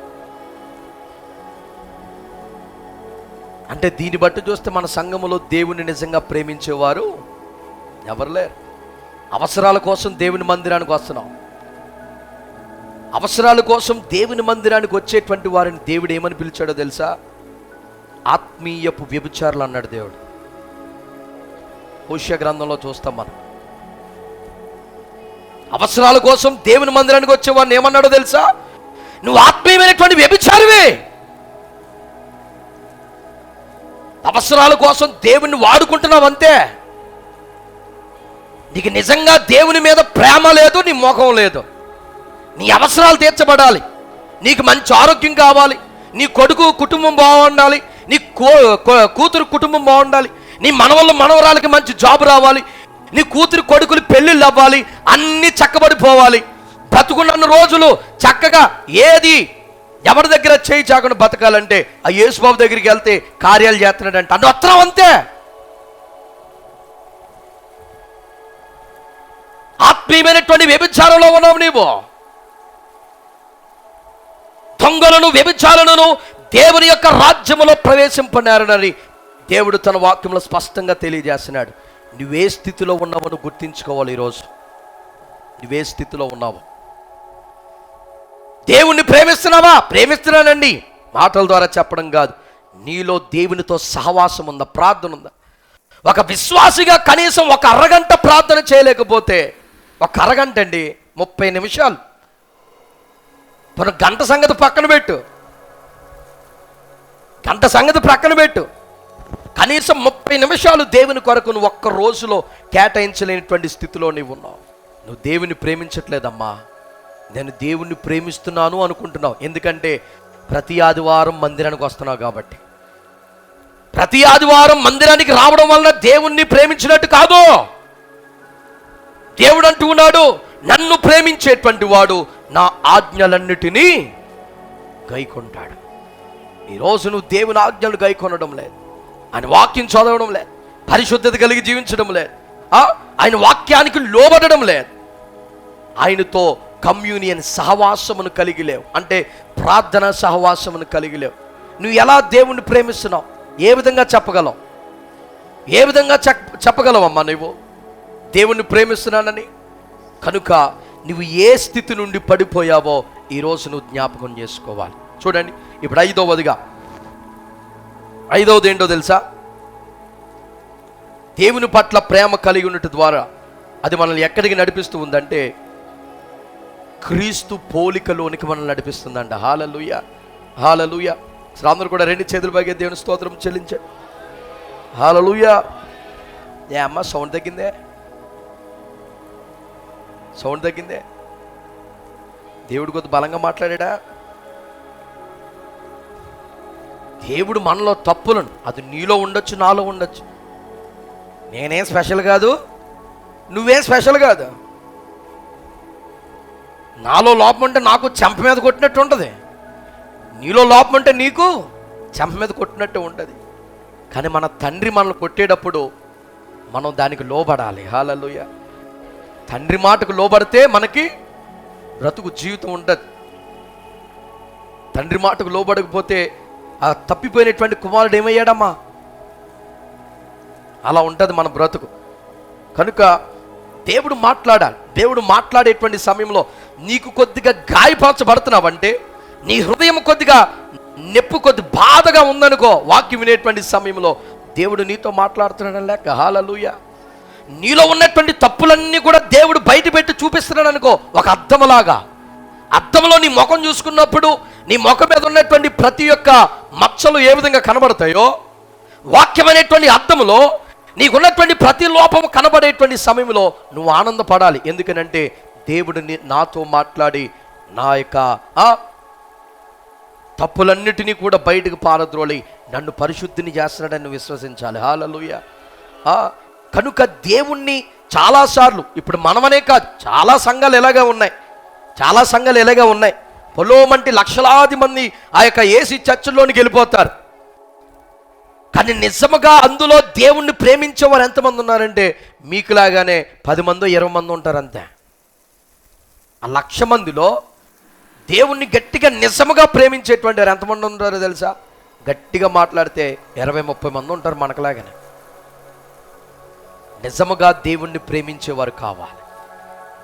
అంటే దీన్ని బట్టి చూస్తే మన సంఘములో దేవుని నిజంగా ప్రేమించేవారు ఎవరు లేరు. అవసరాల కోసం దేవుని మందిరానికి వస్తున్నాం. అవసరాల కోసం దేవుని మందిరానికి వచ్చేటువంటి వారిని దేవుడు ఏమని పిలిచాడో తెలుసా? ఆత్మీయపు వ్యభిచారులు అన్నాడు దేవుడు. హోషేయ గ్రంథంలో చూస్తాం మనం. అవసరాల కోసం దేవుని మందిరానికి వచ్చేవాడిని ఏమన్నాడో తెలుసా? నువ్వు ఆత్మీయమైనటువంటి వ్యభిచారివే. అవసరాల కోసం దేవుణ్ణి వాడుకుంటున్నావు అంతే. నీకు నిజంగా దేవుని మీద ప్రేమ లేదు, నీ మోహం లేదు. నీ అవసరాలు తీర్చబడాలి, నీకు మంచి ఆరోగ్యం కావాలి, నీ కొడుకు కుటుంబం బాగుండాలి, నీ కూతురు కుటుంబం బాగుండాలి, నీ మనవళ్ళు మనవరాలకి మంచి జాబ్ రావాలి, నీ కూతురు కొడుకులు పెళ్ళిళ్ళు అవ్వాలి, అన్నీ చక్కబడిపోవాలి. బ్రతుకున్న రోజులు చక్కగా ఏది ఎవరి దగ్గర చేయి చాకుండా బతకాలంటే ఆ యేసుబాబు దగ్గరికి వెళ్తే కార్యాలు చేస్తున్నాడంటే అంటే అత్రం అంతే. ఆత్మీయమైనటువంటి వ్యభిచారంలో ఉన్నావు నీవు. దొంగలను వ్యభిచారులను దేవుని యొక్క రాజ్యములో ప్రవేశింపనారని దేవుడు తన వాక్యంలో స్పష్టంగా తెలియజేస్తున్నాడు. నువ్వే స్థితిలో ఉన్నావని గుర్తించుకోవాలి. ఈరోజు నువ్వే స్థితిలో ఉన్నావు. దేవుణ్ణి ప్రేమిస్తున్నావా? ప్రేమిస్తున్నానండి మాటల ద్వారా చెప్పడం కాదు. నీలో దేవునితో సహవాసం ఉందా? ప్రార్థన ఉందా? ఒక విశ్వాసిగా కనీసం ఒక అరగంట ప్రార్థన చేయలేకపోతే, ఒక అరగంట అండి 30 నిమిషాలు, గంట సంగతి పక్కన పెట్టు, గంట సంగతి పక్కన పెట్టు, కనీసం 30 నిమిషాలు దేవుని కొరకు నువ్వు ఒక్క రోజులో కేటాయించలేనటువంటి స్థితిలో నీవు ఉన్నావు. నువ్వు దేవుని ప్రేమించట్లేదమ్మా. నేను దేవుణ్ణి ప్రేమిస్తున్నాను అనుకుంటున్నావు, ఎందుకంటే ప్రతి ఆదివారం మందిరానికి వస్తున్నావు కాబట్టి. ప్రతి ఆదివారం మందిరానికి రావడం వలన దేవుణ్ణి ప్రేమించినట్టు కాదు. దేవుడు అంటూ ఉన్నాడు, నన్ను ప్రేమించేటువంటి వాడు నా ఆజ్ఞలన్నిటినీ గైకొంటాడు. ఈరోజు నువ్వు దేవుని ఆజ్ఞలు గైకొనడం లేదు, ఆయన వాక్యం చదవడం లేదు, పరిశుద్ధత కలిగి జీవించడం లేదు, ఆయన వాక్యానికి లోబడడం లేదు, ఆయనతో కమ్యూనియన్ సహవాసమును కలిగి లేవు, అంటే ప్రార్థన సహవాసమును కలిగి లేవు. నువ్వు ఎలా దేవుణ్ణి ప్రేమిస్తున్నావు? ఏ విధంగా చెప్పగలవు? ఏ విధంగా చెప్పగలవమ్మా నువ్వు దేవుణ్ణి ప్రేమిస్తున్నానని? కనుక నువ్వు ఏ స్థితి నుండి పడిపోయావో ఈరోజు నువ్వు జ్ఞాపకం చేసుకోవాలి. చూడండి, ఇప్పుడు ఐదవది ఏంటో తెలుసా? దేవుని పట్ల ప్రేమ కలిగి ఉండటం ద్వారా అది మనల్ని ఎక్కడికి నడిపిస్తూ ఉందంటే క్రీస్తు పోలికలోనికి మనల్ని నడిపిస్తుందంట. హల్లెలూయా, హల్లెలూయా. అందరూ కూడా 2 చేతులు పైకి దేవుని స్తోత్రం చెల్లించండి. హల్లెలూయా. ఏ అమ్మ సౌండ్ తగ్గిందే? సౌండ్ తగ్గిందే? దేవుడు కొద్ది బలంగా మాట్లాడా? దేవుడు మనలో తప్పులను, అది నీలో ఉండొచ్చు, నాలో ఉండొచ్చు. నేనేం స్పెషల్ కాదు, నువ్వేం స్పెషల్ కాదు. నాలో లోపం అంటే నాకు చెంప మీద కొట్టినట్టు ఉంటుంది, నీలో లోపం అంటే నీకు చెంప మీద కొట్టినట్టు ఉంటుంది. కానీ మన తండ్రి మనల్ని కొట్టేటప్పుడు మనం దానికి లోబడాలి. హల్లెలూయా. తండ్రి మాటకు లోబడితే మనకి బ్రతుకు జీవితం ఉంటుంది. తండ్రి మాటకు లోబడకపోతే ఆ తప్పిపోయినటువంటి కుమారుడు ఏమయ్యాడమ్మా? అలా ఉంటుంది మన బ్రతుకు. కనుక దేవుడు మాట్లాడాలి. దేవుడు మాట్లాడేటువంటి సమయంలో నీకు కొద్దిగా గాయపరచబడుతున్నావంటే, నీ హృదయం కొద్దిగా నొప్పి, కొద్ది బాధగా ఉందనుకో, వాక్యం వినేటువంటి సమయంలో దేవుడు నీతో మాట్లాడుతున్నాడు లేక. హల్లెలూయా. నీలో ఉన్నటువంటి తప్పులన్నీ కూడా దేవుడు బయట పెట్టి చూపిస్తున్నాడు అనుకో, ఒక అద్దములాగా. అద్దంలో నీ ముఖం చూసుకున్నప్పుడు నీ ముఖం మీద ఉన్నటువంటి ప్రతి ఒక్క మచ్చలు ఏ విధంగా కనబడతాయో, వాక్యం అనేటువంటి అద్దంలో నీకున్నటువంటి ప్రతి లోపము కనబడేటువంటి సమయంలో నువ్వు ఆనందపడాలి. ఎందుకనంటే దేవుడు నాతో మాట్లాడి నా యొక్క తప్పులన్నిటినీ కూడా బయటకు పారద్రోలి నన్ను పరిశుద్ధిని చేస్తున్నాడని విశ్వసించాలి. హల్లెలూయా. కనుక దేవుణ్ణి చాలాసార్లు, ఇప్పుడు మనమనే కాదు, చాలా సంఘాలు ఎలాగా ఉన్నాయి. పొలోమంటి లక్షలాది మంది ఆ యొక్క ఏసీ చర్చిలోనికి వెళ్ళిపోతారు. కానీ నిజముగా అందులో దేవుణ్ణి ప్రేమించేవారు ఎంతమంది ఉన్నారంటే మీకులాగానే 10 మందో 20 మంది ఉంటారు అంతే. ఆ 1,00,000 మందిలో దేవుణ్ణి గట్టిగా నిజముగా ప్రేమించేటువంటి వారు ఎంతమంది ఉంటారో తెలుసా? గట్టిగా మాట్లాడితే 20-30 మంది ఉంటారు మనకులాగానే. నిజముగా దేవుణ్ణి ప్రేమించేవారు కావాలి.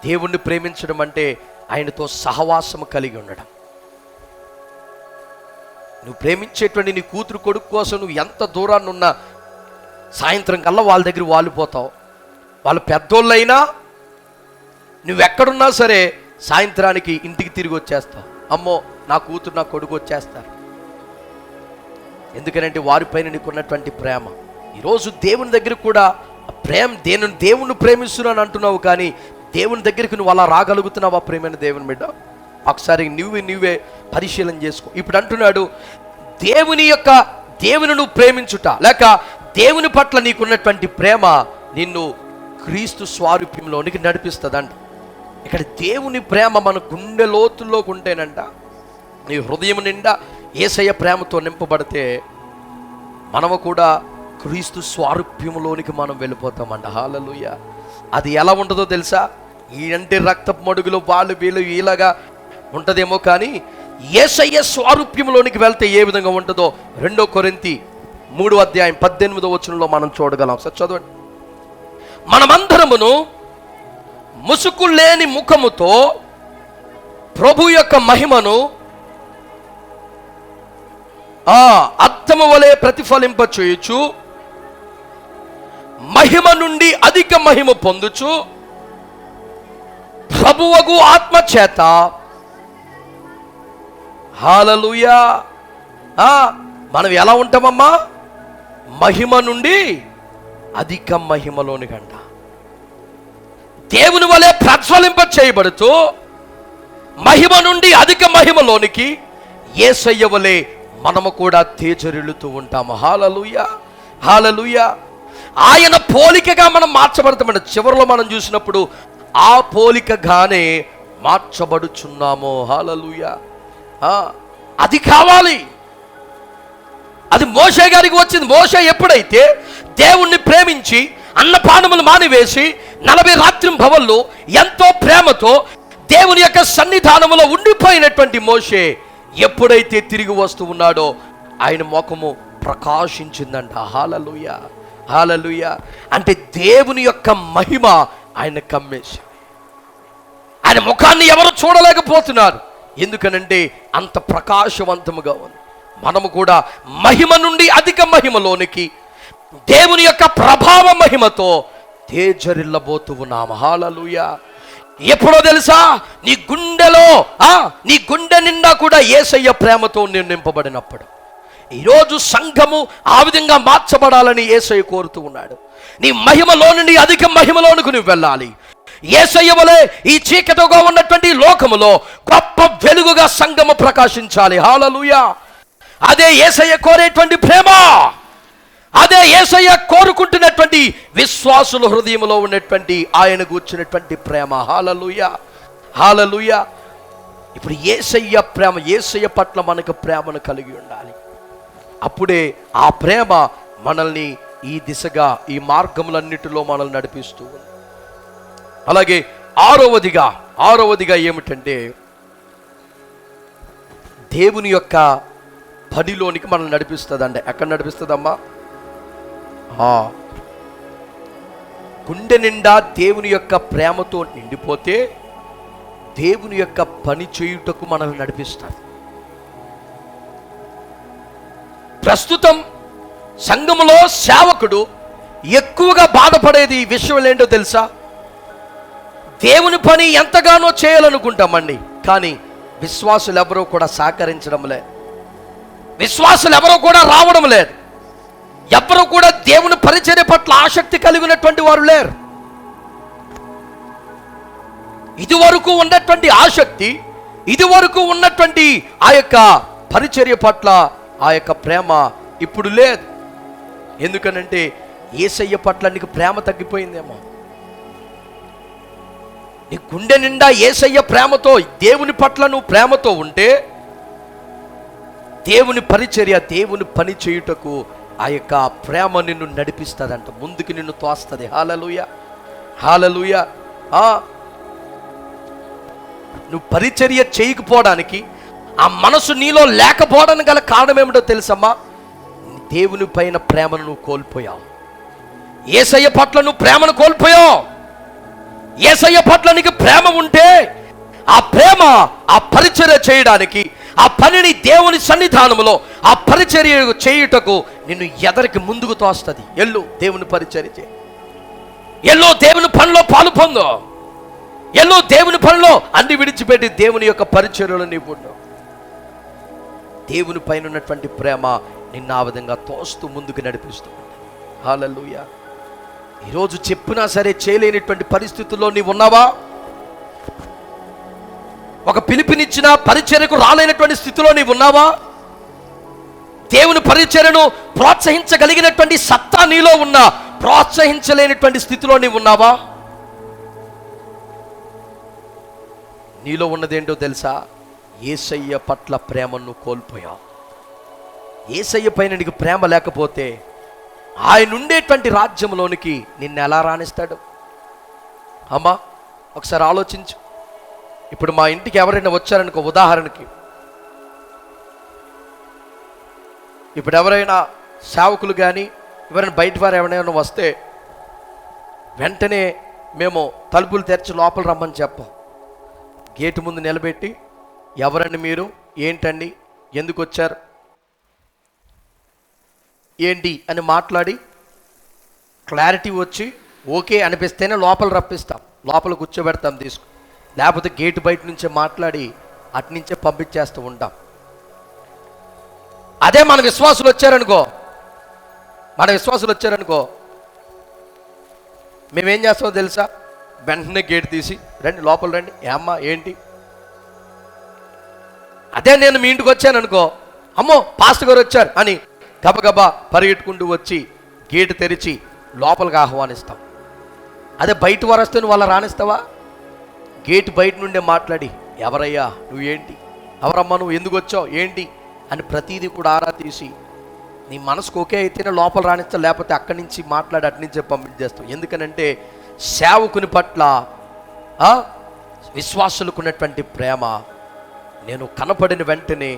దేవుణ్ణి ప్రేమించడం అంటే ఆయనతో సహవాసము కలిగి ఉండడం. నువ్వు ప్రేమించేటువంటి నీ కూతురు కొడుకు కోసం నువ్వు ఎంత దూరాన్ని ఉన్నా సాయంత్రం కల్లా వాళ్ళ దగ్గర వాలిపోతావు. వాళ్ళు పెద్దోళ్ళైనా నువ్వెక్కడున్నా సరే సాయంత్రానికి ఇంటికి తిరిగి వచ్చేస్తావు. అమ్మో నా కూతురు నా కొడుకు వచ్చేస్తారు. ఎందుకనంటే వారిపైన నీకున్నటువంటి ప్రేమ. ఈరోజు దేవుని దగ్గర కూడా దేవుణ్ణి ప్రేమిస్తున్నాను అంటున్నావు, కానీ దేవుని దగ్గరికి నువ్వు అలా రాగలుగుతున్నావా? ప్రేమైన దేవుని బిడ్డ, ఒకసారి నువ్వే పరిశీలన చేసుకో. ఇప్పుడు అంటున్నాడు దేవుని నువ్వు ప్రేమించుట, లేక దేవుని పట్ల నీకున్నటువంటి ప్రేమ నిన్ను క్రీస్తు స్వారూప్యంలోనికి నడిపిస్తుందంట. ఇక్కడ దేవుని ప్రేమ మన గుండె లోతుల్లోకి ఉంటేనంట, నీ హృదయం నిండా యేసయ్య ప్రేమతో నింపబడితే మనము కూడా క్రీస్తు స్వారూప్యంలోనికి మనం వెళ్ళిపోతామంట. హల్లెలూయా. అది ఎలా ఉంటుందో తెలుసా? ఈ అంటే రక్తపు మడుగులు వాళ్ళు వీళ్ళు ఇలాగా ఉంటుందేమో, కానీ యేసయ్య స్వారూప్యంలోనికి వెళ్తే ఏ విధంగా ఉంటుందో 2 కొరింథీ 3:18 మనం చూడగలం. ఒకసారి చదవండి. మనమందరమును ముసుకు లేని ముఖముతో ప్రభు యొక్క మహిమను అద్దము వలె ప్రతిఫలింప చేయొచ్చు, మహిమ నుండి అధిక మహిమ పొందుచు ప్రభువగు ఆత్మ చేత. హల్లెలూయా. మనం ఎలా ఉంటామమ్మా? మహిమ నుండి అధిక మహిమలోనికంట దేవుని వలె ప్రజ్వలింప చేయబడుతూ మహిమ నుండి అధిక మహిమలోనికి యేసయ్య వలె మనము కూడా తేజరిల్లుతూ ఉంటాము. హల్లెలూయా. హల్లెలూయా. ఆయన పోలికగా మనం మార్చబడతామంట. చివరిలో మనం చూసినప్పుడు ఆ పోలికగానే మార్చబడుచున్నాము. హల్లెలూయా. అది కావాలి. అది మోషే గారికి వచ్చింది. మోషే ఎప్పుడైతే దేవుణ్ణి ప్రేమించి అన్నపానములు మానివేసి 40 రాత్రింబవళ్ళు ఎంతో ప్రేమతో దేవుని యొక్క సన్నిధానములో ఉండిపోయినటువంటి మోషే ఎప్పుడైతే తిరిగి వస్తూ ఉన్నాడో ఆయన ముఖము ప్రకాశించిందంట. హల్లెలూయా. హల్లెలూయా. అంటే దేవుని యొక్క మహిమ ఆయన కమ్మేసి ఆయన ముఖాన్ని ఎవరు చూడలేకపోతున్నారు. ఎందుకనంటే అంత ప్రకాశవంతముగా ఉంది. మనము కూడా మహిమ నుండి అధిక మహిమలోనికి దేవుని యొక్క ప్రభావ మహిమతో తేజరిల్లబోతూ ఉన్నాము. హల్లెలూయా. ఎప్పుడో తెలుసా? నీ గుండె నిండా కూడా యేసయ్య ప్రేమతో నేను నింపబడినప్పుడు. ఈరోజు సంఘము ఆ విధంగా మార్చబడాలని యేసయ్య కోరుతూ ఉన్నాడు. నీ మహిమలో నుండి అధిక మహిమలోనికి నువ్వు వెళ్ళాలి. యేసయ్య వలె ఈ చీకటిగా ఉన్నటువంటి లోకములో గొప్ప వెలుగుగా సంఘము ప్రకాశించాలి. హల్లెలూయా. అదే యేసయ్య కోరేటువంటి ప్రేమ. అదే యేసయ్య కోరుకుంటున్నటువంటి విశ్వాసుల హృదయంలో ఉన్నటువంటి ఆయన గూర్చినటువంటి ప్రేమ. హల్లెలూయా. హల్లెలూయా. ఇప్పుడు యేసయ్య ప్రేమ, యేసయ్య పట్ల మనకు ప్రేమను కలిగి ఉండాలి. అప్పుడే ఆ ప్రేమ మనల్ని ఈ దిశగా ఈ మార్గములన్నిటిలో మనల్ని నడిపిస్తూ ఉంది. అలాగే ఆరవదిగా ఏమిటంటే దేవుని యొక్క పనిలోనికి మనల్ని నడిపిస్తుందండి. ఎక్కడ నడిపిస్తుందమ్మా? గుండె నిండా దేవుని యొక్క ప్రేమతో నిండిపోతే దేవుని యొక్క పని చేయుటకు మనల్ని నడిపిస్తారు. ప్రస్తుతం సంఘములో సేవకుడు ఎక్కువగా బాధపడేది విషయం ఏంటో తెలుసా? దేవుని పని ఎంతగానో చేయాలనుకుంటామండి, కానీ విశ్వాసులు ఎవరూ కూడా సహకరించడం లేదు. విశ్వాసులు ఎవరూ కూడా రావడం లేదు. ఎవరు కూడా దేవుని పరిచర్య పట్ల ఆసక్తి కలిగినటువంటి వారు లేరు. ఇదివరకు ఉన్నటువంటి ఆసక్తి, ఇదివరకు ఉన్నటువంటి ఆ యొక్క పరిచర్య పట్ల ఆ యొక్క ప్రేమ ఇప్పుడు లేదు. ఎందుకనంటే యేసయ్య పట్ల నీకు ప్రేమ తగ్గిపోయిందేమో. నీ గుండె నిండా యేసయ్య ప్రేమతో, దేవుని పట్ల నువ్వు ప్రేమతో ఉంటే దేవుని పరిచర్య, దేవుని పని చేయుటకు ఆ యొక్క ప్రేమ నిన్ను నడిపిస్తుందంట, ముందుకు నిన్ను తోస్తుంది. హల్లెలూయా, హల్లెలూయా. నువ్వు పరిచర్య చేయకపోవడానికి, ఆ మనసు నీలో లేకపోవడానికి గల కారణం ఏమిటో తెలుసమ్మా? దేవుని పైన ప్రేమను నువ్వు కోల్పోయావు. యేసయ్య పట్ల నువ్వు ప్రేమను కోల్పోయావు. యేసయ్య పట్ల నీకు ప్రేమ ఉంటే ఆ ప్రేమ ఆ పరిచర్య చేయడానికి, ఆ పనిని దేవుని సన్నిధానంలో ఆ పరిచర్య చేయుటకు నిన్ను ఎదరికి ముందుకు తోస్తుంది. ఎల్లు దేవుని పరిచర్య చేయి, ఎల్లో దేవుని పనిలో పాలు పొందు, ఎల్లో దేవుని పనిలో అన్ని విడిచిపెట్టి దేవుని యొక్క పరిచర్యలో నీవు ఉండు. దేవుని పైన ఉన్నటువంటి ప్రేమ నిన్ను ఆ విధంగా తోస్తూ ముందుకు నడిపిస్తూ ఉంటుంది. హల్లెలూయా. ఈరోజు చెప్పినా సరే చేయలేనిటువంటి పరిస్థితుల్లో నీవు ఉన్నావా? ఒక పిలుపునిచ్చిన పరిచర్యకు రాలేనటువంటి స్థితిలో నీవు ఉన్నావా? దేవుని పరిచర్యను ప్రోత్సహించగలిగినటువంటి సత్తా నీలో ఉన్నా ప్రోత్సహించలేనటువంటి స్థితిలో నీవు ఉన్నావా? నీలో ఉన్నదేంటో తెలుసా? యేసయ్య పట్ల ప్రేమను కోల్పోయావు. యేసయ్య పైన నీకు ప్రేమ లేకపోతే ఆయన ఉండేటువంటి రాజ్యంలోనికి నిన్ను ఎలా రాణిస్తాడు? అమ్మా ఒకసారి ఆలోచించు. ఇప్పుడు మా ఇంటికి ఎవరైనా వచ్చారనుకో, ఉదాహరణకి ఇప్పుడు ఎవరైనా సేవకులు కానీ ఎవరైనా బయట వారు ఎవరైనా వస్తే వెంటనే మేము తలుపులు తెరిచి లోపల రమ్మని చెప్పం. గేటు ముందు నిలబెట్టి, ఎవరండి మీరు, ఏంటండి, ఎందుకు వచ్చారు, ఏంటి అని మాట్లాడి క్లారిటీ వచ్చి ఓకే అనిపిస్తేనే లోపల రప్పిస్తాం, లోపల కూర్చోబెడతాం తీసుకు. లేకపోతే గేటు బయట నుంచే మాట్లాడి అట్నుంచే పంపించేస్తూ ఉంటాం. అదే మన విశ్వాసులు వచ్చారనుకో మేమేం చేస్తామో తెలుసా? వెంటనే గేటు తీసి రండి, లోపల రండి, ఏమ్మా ఏంటి. అదే నేను మీ ఇంటికి వచ్చాననుకో, అమ్మో పాస్టర్ గారు వచ్చారు అని గబగబా పరిగెట్టుకుంటూ వచ్చి గేటు తెరిచి లోపలికి ఆహ్వానిస్తాం. అదే బయట వారు వస్తే నువ్వు అలా రాణిస్తావా? గేటు బయట నుండే మాట్లాడి, ఎవరయ్యా నువ్వు, ఏంటి, ఎవరమ్మా నువ్వు, ఎందుకు వచ్చావు, ఏంటి అని ప్రతీదీ కూడా ఆరా తీసి నీ మనసుకు ఓకే అయితేనే లోపల రాణిస్తావు, లేకపోతే అక్కడి నుంచి మాట్లాడి అటు నుంచే పంపించేస్తావు. ఎందుకనంటే సేవకుని పట్ల విశ్వాసులకు ఉన్నటువంటి ప్రేమ నేను కనపడిన వెంటనే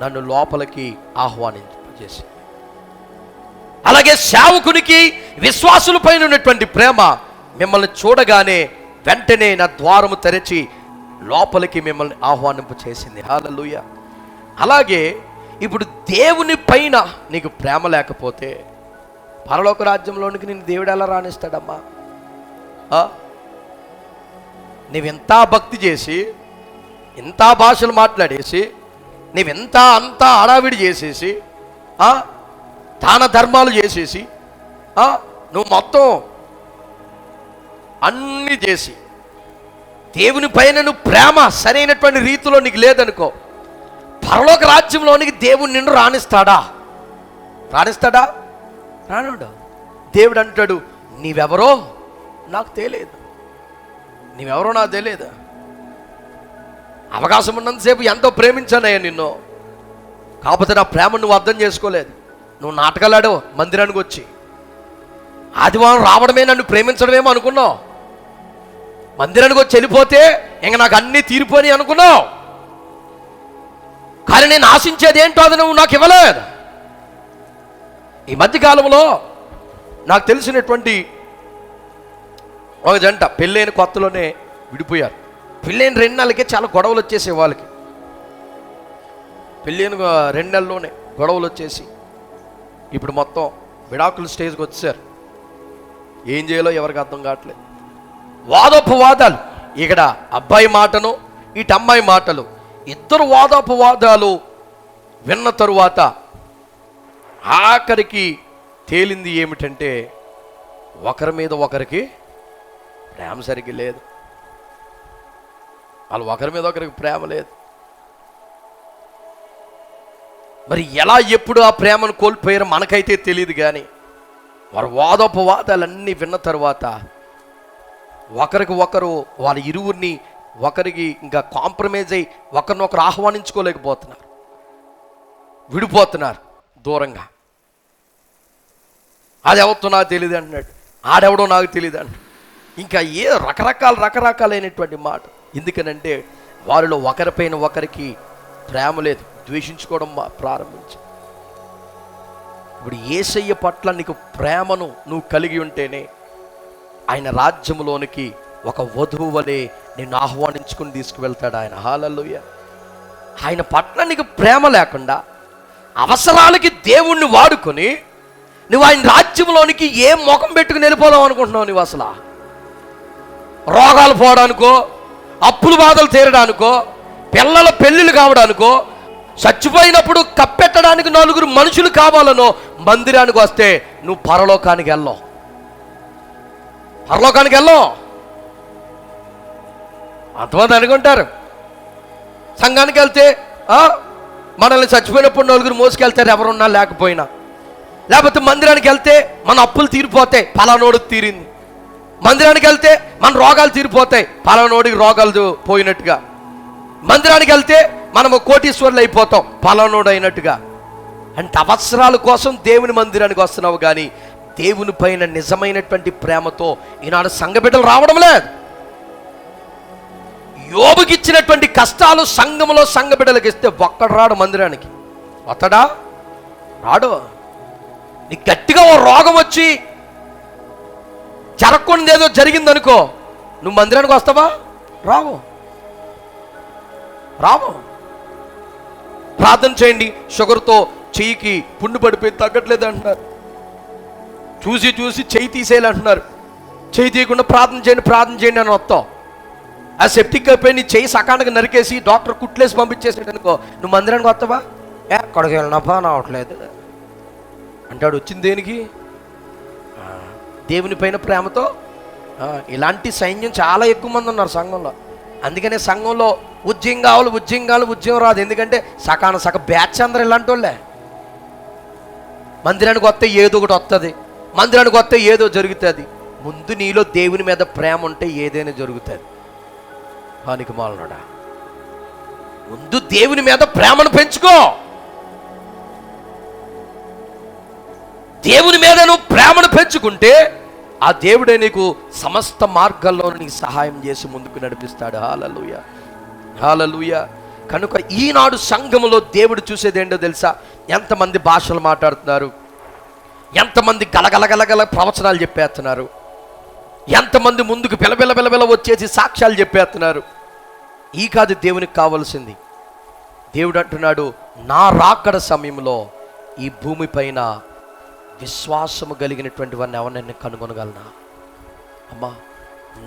నన్ను లోపలికి ఆహ్వానించేసి, అలాగే సేవకునికి విశ్వాసుల పైన ఉన్నటువంటి ప్రేమ మిమ్మల్ని చూడగానే వెంటనే నా ద్వారము తెరిచి లోపలికి మిమ్మల్ని ఆహ్వానింప చేసింది. హల్లెలూయా. అలాగే ఇప్పుడు దేవుని పైన నీకు ప్రేమ లేకపోతే పరలోక రాజ్యంలోనికి నేను దేవుడు ఎలా రాణిస్తాడమ్మా? నీవెంత భక్తి చేసి, ఎంత భాషలు మాట్లాడేసి, నీవెంత అంతా హడావిడి చేసేసి, దాన ధర్మాలు చేసేసి, నువ్వు మొత్తం అన్నీ చేసి దేవుని పైన నువ్వు ప్రేమ సరైనటువంటి రీతిలో నీకు లేదనుకో, పరలోక రాజ్యంలోనికి దేవుడు నిన్ను రాణిస్తాడా? రానుడు. దేవుడు అంటాడు, నీవెవరో నాకు తెలియదు, అవకాశం ఉన్నంతసేపు ఎంతో ప్రేమించానయ్యా నిన్ను, కాకపోతే నా ప్రేమ నువ్వు అర్థం చేసుకోలేదు. నువ్వు నాటకాలు ఆడావు మందిరానికి వచ్చి, ఆదివారం రావడమే నన్ను ప్రేమించడమేమో అనుకున్నావు. మందిరానికి వచ్చి వెళ్ళిపోతే ఇంక నాకు అన్నీ తీరిపోయి అనుకున్నావు. కానీ నేను ఆశించేది ఏంటో అది నువ్వు నాకు ఇవ్వలేదు. ఈ మధ్యకాలంలో నాకు తెలిసినటువంటి ఒక జంట పెళ్ళైన కొత్తలోనే విడిపోయారు. పెళ్ళైన 2 నెలలకే చాలా గొడవలు వచ్చేసే వాళ్ళకి. పెళ్ళైన 2 నెలల్లోనే గొడవలు వచ్చేసి ఇప్పుడు మొత్తం విడాకుల స్టేజ్కి వచ్చారు. ఏం చేయాలో ఎవరికి అర్థం కావట్లేదు. వాదోపవాదాలు, ఇక్కడ అబ్బాయి మాటను ఇటు అమ్మాయి మాటలు, ఇద్దరు వాదోపవాదాలు విన్న తరువాత ఆఖరికి తేలింది ఏమిటంటే ఒకరి మీద ఒకరికి ప్రేమ సరిగ్గా లేదు. వాళ్ళు ఒకరి మీద ఒకరికి ప్రేమ లేదు. మరి ఎలా ఎప్పుడు ఆ ప్రేమను కోల్పోయారో మనకైతే తెలియదు. కానీ వారు వాదోపవాదాలన్నీ విన్న తర్వాత ఒకరికి ఒకరు వాళ్ళ ఇరువురిని ఒకరికి ఇంకా కాంప్రమైజ్ అయ్యి ఒకరినొకరు ఆహ్వానించుకోలేకపోతున్నారు, విడిపోతున్నారు దూరంగా. అది ఎవరితో నాకు తెలియదు అంటున్నాడు, ఆడెవడో నాకు తెలియదు అంటున్నాడు. ఇంకా రకరకాలైనటువంటి మాట. ఎందుకనంటే వారిలో ఒకరిపైన ఒకరికి ప్రేమ లేదు, ద్వేషించుకోవడం ప్రారంభించారు. ఇప్పుడు యేసయ్య పట్ల నీకు ప్రేమను నువ్వు కలిగి ఉంటేనే ఆయన రాజ్యంలోనికి ఒక వధువు వలె నిన్ను ఆహ్వానించుకుని తీసుకువెళ్తాడు ఆయన. హల్లెలూయా. ఆయన పట్ల నీకు ప్రేమ లేకుండా అవసరాలకి దేవుణ్ణి వాడుకొని నువ్వు ఆయన రాజ్యంలోనికి ఏం ముఖం పెట్టుకుని వెళ్ళిపోదాం అనుకుంటున్నావు? నువ్వు అసలు రోగాలు పోవడానికో, అప్పుల బాధలు తీరడానికో, పిల్లల పెళ్ళిళ్ళు కావడానికో, చచ్చిపోయినప్పుడు కప్పెట్టడానికి 4 మనుషులు కావాలనో మందిరానికి వస్తే నువ్వు పరలోకానికి వెళ్ళవు. అంతమంది అనుకుంటారు. సంఘానికి వెళ్తే మనల్ని చచ్చిపోయినప్పుడు 4 మోసుకెళ్తారు, ఎవరున్నా లేకపోయినా. లేకపోతే మందిరానికి వెళ్తే మన అప్పులు తీరిపోతాయి, పలానోడికి తీరింది. మందిరానికి వెళ్తే మన రోగాలు తీరిపోతాయి, పలానోడికి రోగాలు పోయినట్టుగా. మందిరానికి వెళ్తే మనము కోటీశ్వరులు అయిపోతాం, పలానోడు అయినట్టుగా. అంటే అవసరాల కోసం దేవుని మందిరానికి వస్తున్నావు, కానీ దేవుని పైన నిజమైనటువంటి ప్రేమతో ఈనాడు సంఘ బిడ్డలు రావడం లేదు. యోబుకి ఇచ్చినటువంటి కష్టాలు సంఘములో సంఘ బిడ్డలకు ఇస్తే ఒక్కడు రాడు మందిరానికి. వస్తాడా? రాడు. నీకు గట్టిగా ఓ రోగం వచ్చి జరగకుండా ఏదో జరిగిందనుకో, నువ్వు మందిరానికి వస్తావా? రావు. ప్రార్థన చేయండి, షుగర్తో చెయ్యికి పుండు పడిపోయి తగ్గట్లేదు అంటున్నారు. చూసి చెయ్యి తీసేయాలి అంటున్నారు. చెయ్యి తీయకుండా ప్రార్థన చేయండి అని వస్తావు. ఆ సెప్టిక్ అయిపోయి నీ చెయ్యి సకానికి నరికేసి డాక్టర్ కుట్లేసి పంపించేసాడు అనుకో, నువ్వు మందిరానికి వస్తావా? ఎక్కడికి వెళ్ళినప్పా రావట్లేదు అంటాడు. వచ్చింది దేనికి? దేవుని పైన ప్రేమతో. ఇలాంటి సైన్యం చాలా ఎక్కువ మంది ఉన్నారు సంఘంలో. అందుకనే సంఘంలో ఉద్యోగం రాదు. ఎందుకంటే సగ బ్యాచ్ అందరు ఇలాంటి వాళ్ళే. మందిరానికి వస్తే ఏదో ఒకటి వస్తుంది, మందిరానికి వస్తే ఏదో జరుగుతుంది. ముందు నీలో దేవుని మీద ప్రేమ ఉంటే ఏదైనా జరుగుతుంది. వానికి మాలనోడా, ముందు దేవుని మీద ప్రేమను పెంచుకో. దేవుని మీద నువ్వు ప్రేమను పెంచుకుంటే ఆ దేవుడే నీకు సమస్త మార్గాల్లో నీకు సహాయం చేసి ముందుకు నడిపిస్తాడు. హల్లెలూయా, హల్లెలూయా. కనుక ఈనాడు సంఘములో దేవుడు చూసేది ఏంటో తెలుసా? ఎంతమంది భాషలు మాట్లాడుతున్నారు, ఎంతమంది గలగల ప్రవచనాలు చెప్పేస్తున్నారు, ఎంతమంది ముందుకు పిలబిల వచ్చేసి సాక్ష్యాలు చెప్పేస్తున్నారు. ఈ కాదు దేవునికి కావాల్సింది. దేవుడు అంటున్నాడు, నా రాకడ సమయంలో ఈ భూమి పైన విశ్వాసము కలిగినటువంటి వారిని ఎవరినైనా కనుగొనగలనా? అమ్మా,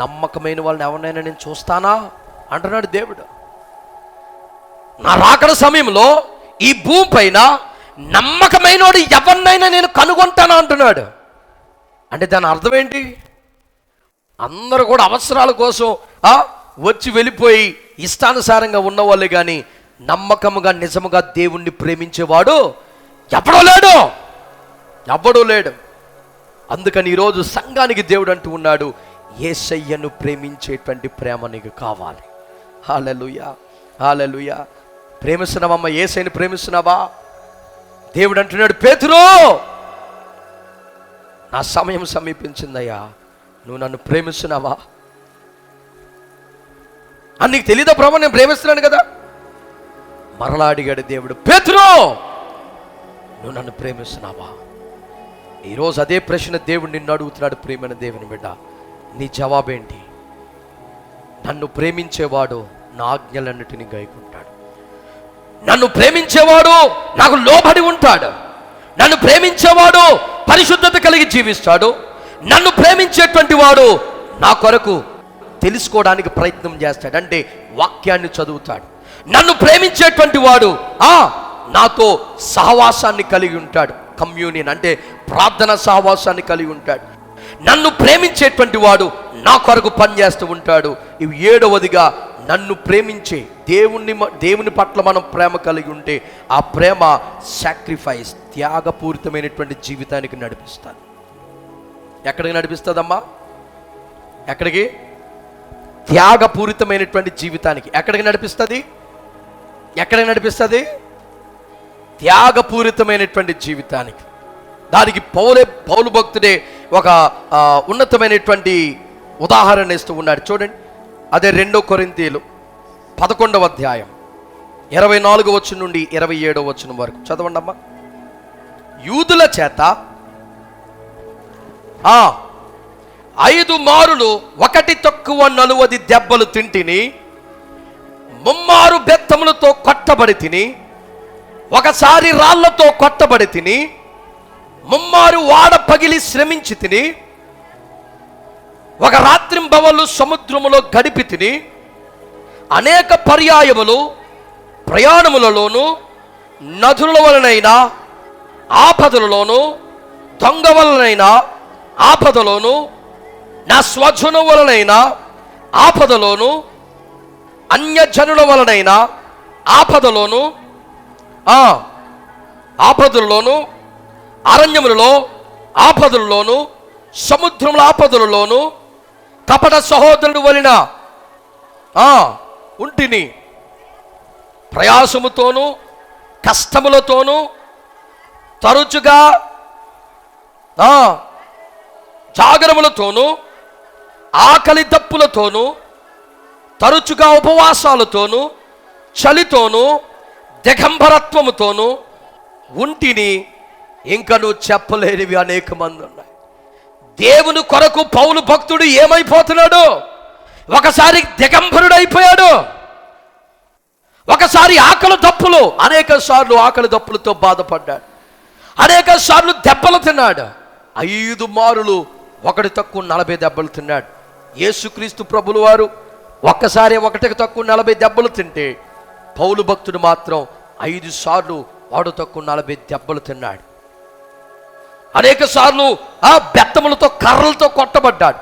నమ్మకమైన వాళ్ళని ఎవరినైనా నేను చూస్తానా అంటున్నాడు దేవుడు. నా రాకడ సమయంలో ఈ భూమి పైన నమ్మకమైన వాడు ఎవరినైనా నేను కనుగొంటానా అంటున్నాడు. అంటే దాని అర్థం ఏంటి? అందరూ కూడా అవసరాల కోసం వచ్చి వెళ్ళిపోయి ఇష్టానుసారంగా ఉన్నవాళ్ళే, కానీ నమ్మకముగా నిజముగా దేవుణ్ణి ప్రేమించేవాడు ఎవ్వడూ లేడు. అందుకని ఈరోజు సంఘానికి దేవుడు అంటూ ఉన్నాడు, యేసయ్యను ప్రేమించేటువంటి ప్రేమ నీకు కావాలి. హల్లెలూయా, హల్లెలూయా. ప్రేమిస్తున్నావమ్మ? యేసయ్యను ప్రేమిస్తున్నావా? దేవుడు అంటున్నాడు, పేతురు, నా సమయం సమీపించిందయ్యా, నువ్వు నన్ను ప్రేమిస్తున్నావా అని నీకు తెలీదా? ప్రభు, నేను ప్రేమిస్తున్నాను కదా. మరలా అడిగాడు దేవుడు, పేతురు, నువ్వు నన్ను ప్రేమిస్తున్నావా? ఈరోజు అదే ప్రశ్న దేవుడు నిన్ను అడుగుతున్నాడు. ప్రేమైన దేవుని బిడ్డ, నీ జవాబేంటి? నన్ను ప్రేమించేవాడు నా ఆజ్ఞలన్నిటినీ గైకుంటాడు. నన్ను ప్రేమించేవాడు నాకు లోబడి ఉంటాడు. నన్ను ప్రేమించేవాడు పరిశుద్ధత కలిగి జీవిస్తాడు. నన్ను ప్రేమించేటువంటి వాడు నా కొరకు తెలుసుకోవడానికి ప్రయత్నం చేస్తాడు. అంటే వాక్యాన్ని చదువుతాడు, నన్ను ప్రేమించేటువంటి వాడు నాతో సహవాసాన్ని కలిగి ఉంటాడు. కమ్యూనియన్ అంటే ప్రార్థన సహవాసాన్ని కలిగి ఉంటాడు. నన్ను ప్రేమించేటువంటి వాడు నా కొరకు పనిచేస్తూ ఉంటాడు. ఇవి 7వదిగా, నన్ను ప్రేమించే దేవుని పట్ల మనం ప్రేమ కలిగి ఉంటే ఆ ప్రేమ సాక్రిఫైస్, త్యాగపూరితమైనటువంటి జీవితానికి నడిపిస్తాను. ఎక్కడికి నడిపిస్తుందమ్మా? ఎక్కడికి? త్యాగపూరితమైనటువంటి జీవితానికి. ఎక్కడికి నడిపిస్తుంది? ఎక్కడికి నడిపిస్తుంది? త్యాగపూరితమైనటువంటి జీవితానికి. దానికి పౌలు భక్తుడే ఒక ఉన్నతమైనటువంటి ఉదాహరణ ఇస్తూ ఉన్నాడు. చూడండి, అదే 2 కొరింథీయులు 11వ అధ్యాయం 24వ వచనం నుండి 27వ వచనం వరకు చదవండి అమ్మా. యూదుల చేత 5 మారులు 1 తక్కువ 40 దెబ్బలు తింటిని, 3 మారు బెత్తములతో కొట్టబడి తిని, ఒకసారి రాళ్లతో కొట్టబడి తిని, 3 మారు వాడ పగిలి శ్రమించి తిని, ఒక రాత్రింబవళ్ళు సముద్రములో గడిపి తిని, అనేక పర్యాయములు ప్రయాణములలోను, నదుల వలనైనా ఆపదలలోను, దొంగ వలనైనా ఆపదలోను, నా స్వజనం వలనైనా ఆపదలోను, అన్యజనుల వలనైనా ఆపదలోను, ఆపదలలోను, అరణ్యములలో ఆపదలలోను, సముద్రముల ఆపదలలోను, కపట సహోదరుడు వలన ఉంటిని. ప్రయాసముతోను కష్టములతోను, తరచుగా జాగరములతోను, ఆకలి దప్పులతోను, తరచుగా ఉపవాసాలతోను, చలితోను, దిగంబరత్వముతోను ఉంటిని. ఇంకా నువ్వు చెప్పలేనివి అనేక మంది ఉన్నాయి. దేవుని కొరకు పౌలు భక్తుడు ఏమైపోతున్నాడు? ఒకసారి దిగంబరుడు అయిపోయాడు, ఒకసారి ఆకలి దప్పులు, అనేక సార్లు ఆకలి దప్పులతో బాధపడ్డాడు, అనేక సార్లు దెబ్బలు తిన్నాడు. 5 మారులు 1 తక్కువ 40 దెబ్బలు తిన్నాడు. యేసుక్రీస్తు ప్రభుల వారు ఒక్కసారి 1 తక్కువ 40 దెబ్బలు తింటే, పౌలు భక్తుడు మాత్రం 5 సార్లు 1 తక్కువ 40 దెబ్బలు తిన్నాడు. అనేక సార్లు బెత్తములతో కర్రలతో కొట్టబడ్డాడు,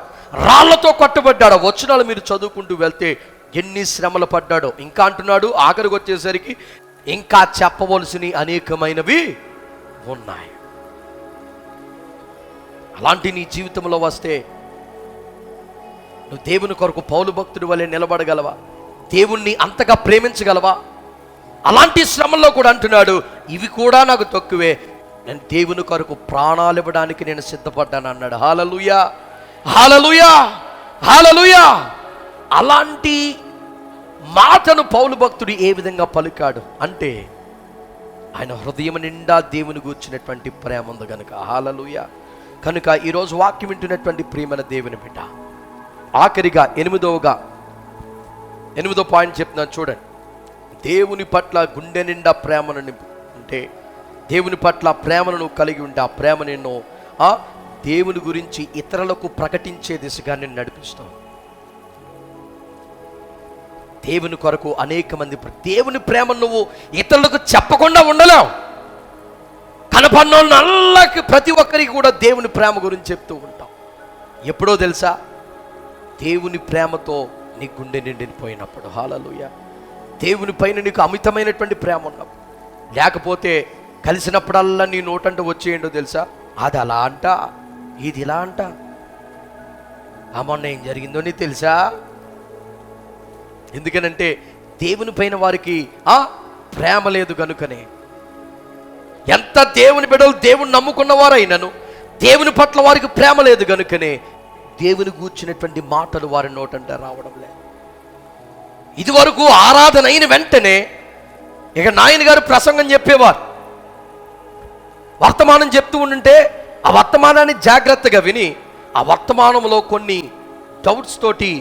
రాళ్లతో కొట్టబడ్డాడు. వచనాలు మీరు చదువుకుంటూ వెళ్తే ఎన్ని శ్రమలు పడ్డాడో. ఇంకా అంటున్నాడు, ఆఖరికి వచ్చేసరికి ఇంకా చెప్పవలసినవి అనేకమైనవి ఉన్నాయి. అలాంటి నీ జీవితంలో వస్తే నువ్వు దేవుని కొరకు పౌలు భక్తుడి వలె నిలబడగలవా? దేవుణ్ణి అంతగా ప్రేమించగలవా? అలాంటి శ్రమల్లో కూడా అంటున్నాడు, ఇవి కూడా నాకు తక్కువే, నేను దేవుని కొరకు ప్రాణాలు ఇవ్వడానికి నేను సిద్ధపడ్డాను అన్నాడు. హల్లెలూయా, హల్లెలూయా, హల్లెలూయా. అలాంటి మాటను పౌలు భక్తుడు ఏ విధంగా పలికాడు అంటే, ఆయన హృదయం నిండా దేవుని గూర్చినటువంటి ప్రేమ ఉంది కనుక. హల్లెలూయా. కనుక ఈరోజు వాక్యం వింటున్నటువంటి ప్రియమైన దేవుని బిడ్డ, ఆఖరిగా 8వ పాయింట్ చెప్తున్నాను చూడండి. దేవుని పట్ల గుండె నిండా ప్రేమను ఉంటే, దేవుని పట్ల ప్రేమను నువ్వు కలిగి ఉంటే, ఆ ప్రేమ నిన్ను దేవుని గురించి ఇతరులకు ప్రకటించే దిశగా నేను నడిపిస్తాను. దేవుని కొరకు అనేక మంది దేవుని ప్రేమను నువ్వు ఇతరులకు చెప్పకుండా ఉండలేవు. కనపడినోళ్ళకి ప్రతి ఒక్కరికి కూడా దేవుని ప్రేమ గురించి చెప్తూ ఉంటాం. ఎప్పుడో తెలుసా? దేవుని ప్రేమతో నీ గుండె నిండిపోయినప్పుడు. హల్లెలూయా. దేవుని పైన నీకు అమితమైనటువంటి ప్రేమ ఉన్నప్పుడు. లేకపోతే కలిసినప్పుడల్లా నీ నోటంటే వచ్చేయండో తెలుసా? అది అలా అంట, ఇది ఇలా అంట, మొన్న ఏం జరిగిందో నీకు తెలుసా? ఎందుకనంటే దేవుని పైన వారికి ప్రేమ లేదు కనుకనే. ఎంత దేవుని బిడ్డలు దేవుని నమ్ముకున్నవారైనను దేవుని పట్ల వారికి ప్రేమ లేదు కనుకనే దేవుని గూర్చినటువంటి మాటలు వారి నోటంటే రావడం లేదు. ఇదివరకు ఆరాధన అయిన వెంటనే ఇక నాయన గారు ప్రసంగం చెప్పేవారు, వర్తమానం చెప్తూ ఉంటే ఆ వర్తమానాన్ని జాగ్రత్తగా విని ఆ వర్తమానంలో కొన్ని డౌట్స్ తోటి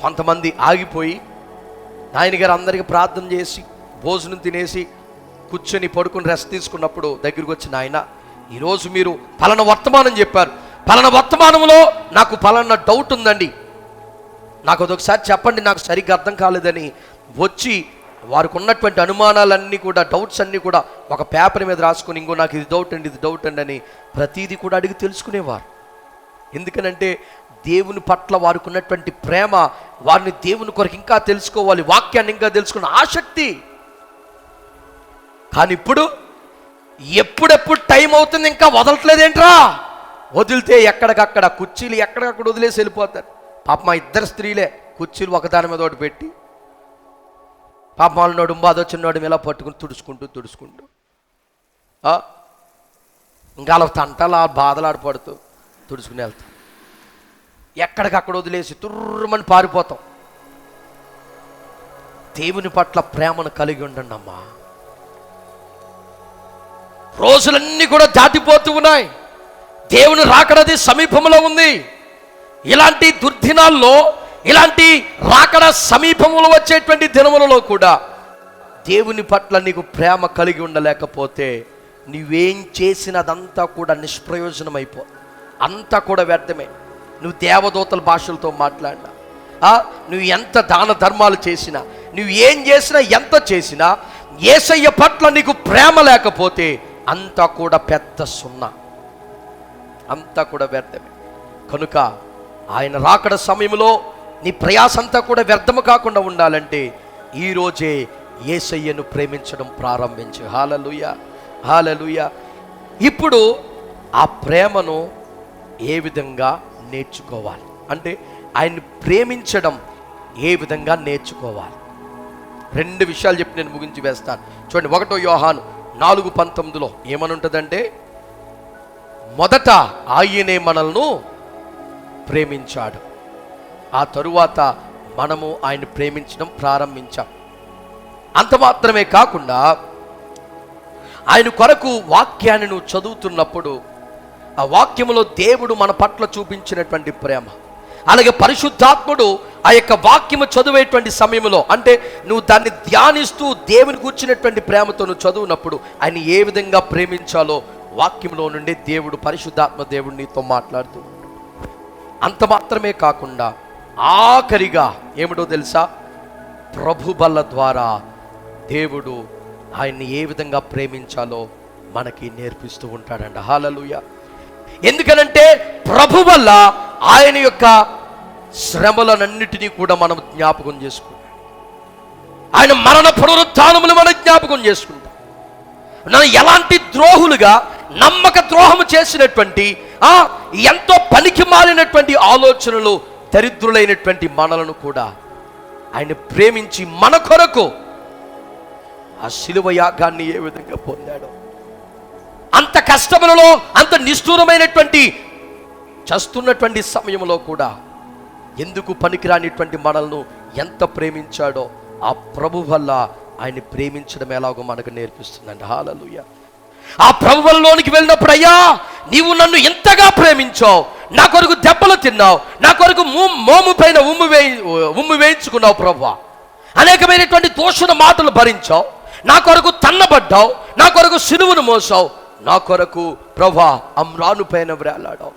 కొంతమంది ఆగిపోయి, నాయన గారు అందరికీ ప్రార్థన చేసి భోజనం తినేసి కూర్చొని పడుకుని రెస్ట్ తీసుకున్నప్పుడు దగ్గరికి వచ్చి, నాయన ఈరోజు మీరు పలానా వర్తమానం చెప్పారు, పలానా వర్తమానంలో నాకు పలానా డౌట్ ఉందండి, నాకు అదొకసారి చెప్పండి, నాకు సరిగ్గా అర్థం కాలేదని వచ్చి వారికి ఉన్నటువంటి అనుమానాలన్నీ కూడా, డౌట్స్ అన్నీ కూడా ఒక పేపర్ మీద రాసుకొని, ఇంకో నాకు ఇది డౌట్ అండి, ఇది డౌట్ అండి అని ప్రతీది కూడా అడిగి తెలుసుకునేవారు. ఎందుకనంటే దేవుని పట్ల వారికి ఉన్నటువంటి ప్రేమ, వారిని దేవుని కొరకు ఇంకా తెలుసుకోవాలి, వాక్యాన్ని ఇంకా తెలుసుకున్న ఆసక్తి. కానీ ఇప్పుడు ఎప్పుడెప్పుడు టైం అవుతుంది ఇంకా వదలట్లేదేంట్రా, వదిలితే ఎక్కడికక్కడ కుర్చీలు ఎక్కడికక్కడ వదిలేసి వెళ్ళిపోతారు. పాప మా ఇద్దరు స్త్రీలే కుర్చీలు ఒకదాని మీద ఒకటి పెట్టి, పాప వాళ్ళనోడు బాధ వచ్చినోడు ఇలా పట్టుకుని తుడుచుకుంటూ ఇంకా అలా తంటలా బాధలాడిపడుతూ తుడుచుకుని వెళ్తాం. ఎక్కడికక్కడ వదిలేసి తుర్రమని పారిపోతాం. దేవుని పట్ల ప్రేమను కలిగి ఉండండి అమ్మా. రోజులన్నీ కూడా దాటిపోతూ ఉన్నాయి. దేవుని రాకడది సమీపంలో ఉంది. ఇలాంటి దుర్దినాల్లో, ఇలాంటి రాకడ సమీపంలో వచ్చేటువంటి దినములలో కూడా దేవుని పట్ల నీకు ప్రేమ కలిగి ఉండలేకపోతే నువ్వేం చేసినదంతా కూడా నిష్ప్రయోజనం అంతా కూడా వ్యర్థమే. నువ్వు దేవదూతల భాషలతో మాట్లాడినా, నువ్వు ఎంత దాన ధర్మాలు చేసినా, నువ్వు ఏం చేసినా, ఎంత చేసినా, యేసయ్య పట్ల నీకు ప్రేమ లేకపోతే అంతా కూడా పెద్ద సున్నా, అంతా కూడా వ్యర్థమే. కనుక ఆయన రాకడ సమయంలో నీ ప్రయాసంతా కూడా వ్యర్థము కాకుండా ఉండాలంటే ఈరోజే యేసయ్యను ప్రేమించడం ప్రారంభించు. హల్లెలూయా, హల్లెలూయా. ఇప్పుడు ఆ ప్రేమను ఏ విధంగా నేర్చుకోవాలి అంటే, ఆయన్ని ప్రేమించడం ఏ విధంగా నేర్చుకోవాలి? 2 విషయాలు చెప్పి నేను ముగించి వేస్తాను. చూడండి, 1 యోహాను 4:19 ఏమని ఉంటుందంటే, మొదట ఆయనే మనల్ని ప్రేమించాడు, ఆ తరువాత మనము ఆయన ప్రేమించడం ప్రారంభించాం. అంత మాత్రమే కాకుండా ఆయన కొరకు వాక్యాన్ని నువ్వు చదువుతున్నప్పుడు ఆ వాక్యములో దేవుడు మన పట్ల చూపించినటువంటి ప్రేమ, అలాగే పరిశుద్ధాత్ముడు ఆ యొక్క వాక్యము చదివేటువంటి సమయంలో, అంటే నువ్వు దాన్ని ధ్యానిస్తూ దేవుని కూర్చున్నటువంటి ప్రేమతో నువ్వు చదువునప్పుడు ఆయన ఏ విధంగా ప్రేమించాలో వాక్యంలో నుండి దేవుడు, పరిశుద్ధాత్మ దేవుడు నీతో మాట్లాడుతూ. అంత మాత్రమే కాకుండా ఆఖరిగా ఏమిటో తెలుసా, ప్రభు బల్ల ద్వారా దేవుడు ఆయన్ని ఏ విధంగా ప్రేమించాలో మనకి నేర్పిస్తూ ఉంటాడంట. హల్లెలూయా. ఎందుకనంటే ప్రభు వల్ల ఆయన యొక్క శ్రమలనన్నిటినీ కూడా మనం జ్ఞాపకం చేసుకుంటాం. ఆయన మరణ పునరుత్థానములు మనం జ్ఞాపకం చేసుకుంటాం. నన్ను ఎలాంటి ద్రోహులుగా, నమ్మక ద్రోహము చేసినటువంటి, ఎంతో పనికి మాలినటువంటి ఆలోచనలు, దరిద్రులైనటువంటి మనలను కూడా ఆయన ప్రేమించి మన కొరకు ఆ శిలువ యాగాన్ని ఏ విధంగా పొందాడో, అంత కష్టములలో, అంత నిష్ఠూరమైనటువంటి చస్తున్నటువంటి సమయంలో కూడా ఎందుకు పనికిరానిటువంటి మనల్ని ఎంత ప్రేమించాడో ఆ ప్రభు వల్ల ఆయన ప్రేమించడం ఎలాగో మనకు నేర్పిస్తుందండి. హల్లెలూయా. ఆ ప్రభు వల్లలోనికి వెళ్ళినప్పుడు, అయ్యా నీవు నన్ను ఎంతగా ప్రేమించావు, నా కొరకు దెబ్బలు తిన్నావు, నా కొరకు మోము పైన ఉమ్ము వేయించుకున్నావు ప్రభువా, అనేకమైనటువంటి దూషణ మాటలు భరించావు, నా కొరకు తన్నబడ్డావు, నా కొరకు సిలువను మోసావు, నా కొరకు ప్రభువా అమ్రాను పైన వ్రేలాడావు.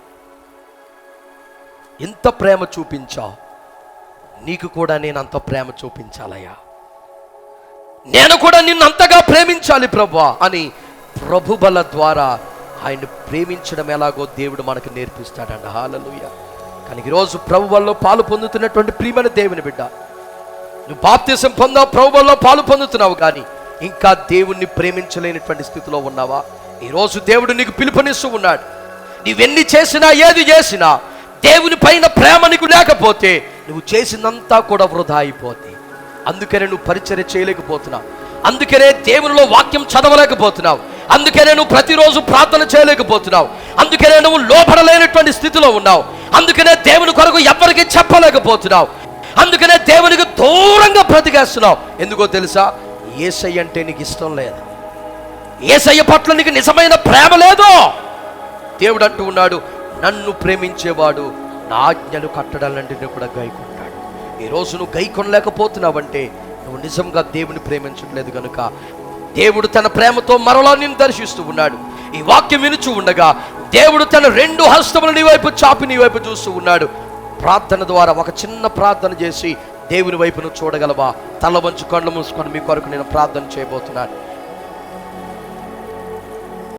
ఎంత ప్రేమ చూపించావు, నీకు కూడా నేను అంత ప్రేమ చూపించాలయ్యా, నేను కూడా నిన్ను అంతగా ప్రేమించాలి ప్రభువా అని ప్రభు బల ద్వారా ఆయన ప్రేమించడం ఎలాగో దేవుడు మనకు నేర్పిస్తాడంట. హల్లెలూయా. కానీ ఈరోజు ప్రభు వల్ల పాలు పొందుతున్నటువంటి ప్రియమైన దేవుని బిడ్డ, నువ్వు బాప్తిసం పొందావు, ప్రభు వల్ల పాలు పొందుతున్నావు, కానీ ఇంకా దేవుణ్ణి ప్రేమించలేనటువంటి స్థితిలో ఉన్నావా? ఈరోజు దేవుడు నీకు పిలుపునిస్తూ ఉన్నాడు. నీవెన్ని చేసినా, ఏది చేసినా దేవుని పైన ప్రేమ నీకు లేకపోతే నువ్వు చేసినంతా కూడా వృధా అయిపోతే. అందుకనే నువ్వు పరిచర్య చేయలేకపోతున్నావు, అందుకనే దేవునిలో వాక్యం చదవలేకపోతున్నావు, అందుకనే నువ్వు ప్రతిరోజు ప్రార్థన చేయలేకపోతున్నావు, అందుకనే నువ్వు లోపడలేనటువంటి స్థితిలో ఉన్నావు, అందుకనే దేవుని కొరకు ఎవరికి చెప్పలేకపోతున్నావు, అందుకనే దేవునికి దూరంగా బ్రతికేస్తున్నావు. ఎందుకో తెలుసా? యేసయ్య అంటే నీకు ఇష్టం లేదు, యేసయ్య పట్ల నీకు నిజమైన ప్రేమ లేదు. దేవుడు అంటూ ఉన్నాడు, నన్ను ప్రేమించేవాడు నా ఆజ్ఞలు కట్టడాలంటే కూడా గైకొంటాడు. ఈరోజు నువ్వు గైకొనలేకపోతున్నావంటే నువ్వు నిజంగా దేవుని ప్రేమించట్లేదు. కనుక దేవుడు తన ప్రేమతో మరలా నిన్ను దర్శిస్తూ ఉన్నాడు. ఈ వాక్యం వినుచూ ఉండగా దేవుడు తన 2 హస్తములు నీ వైపు చాపి నీ వైపు చూస్తూ ఉన్నాడు. ప్రార్థన ద్వారా ఒక చిన్న ప్రార్థన చేసి దేవుని వైపును చూడగలవా? తల వంచు కళ్ళు మూసుకొని మీ కొరకు నేను ప్రార్థన చేయబోతున్నాను.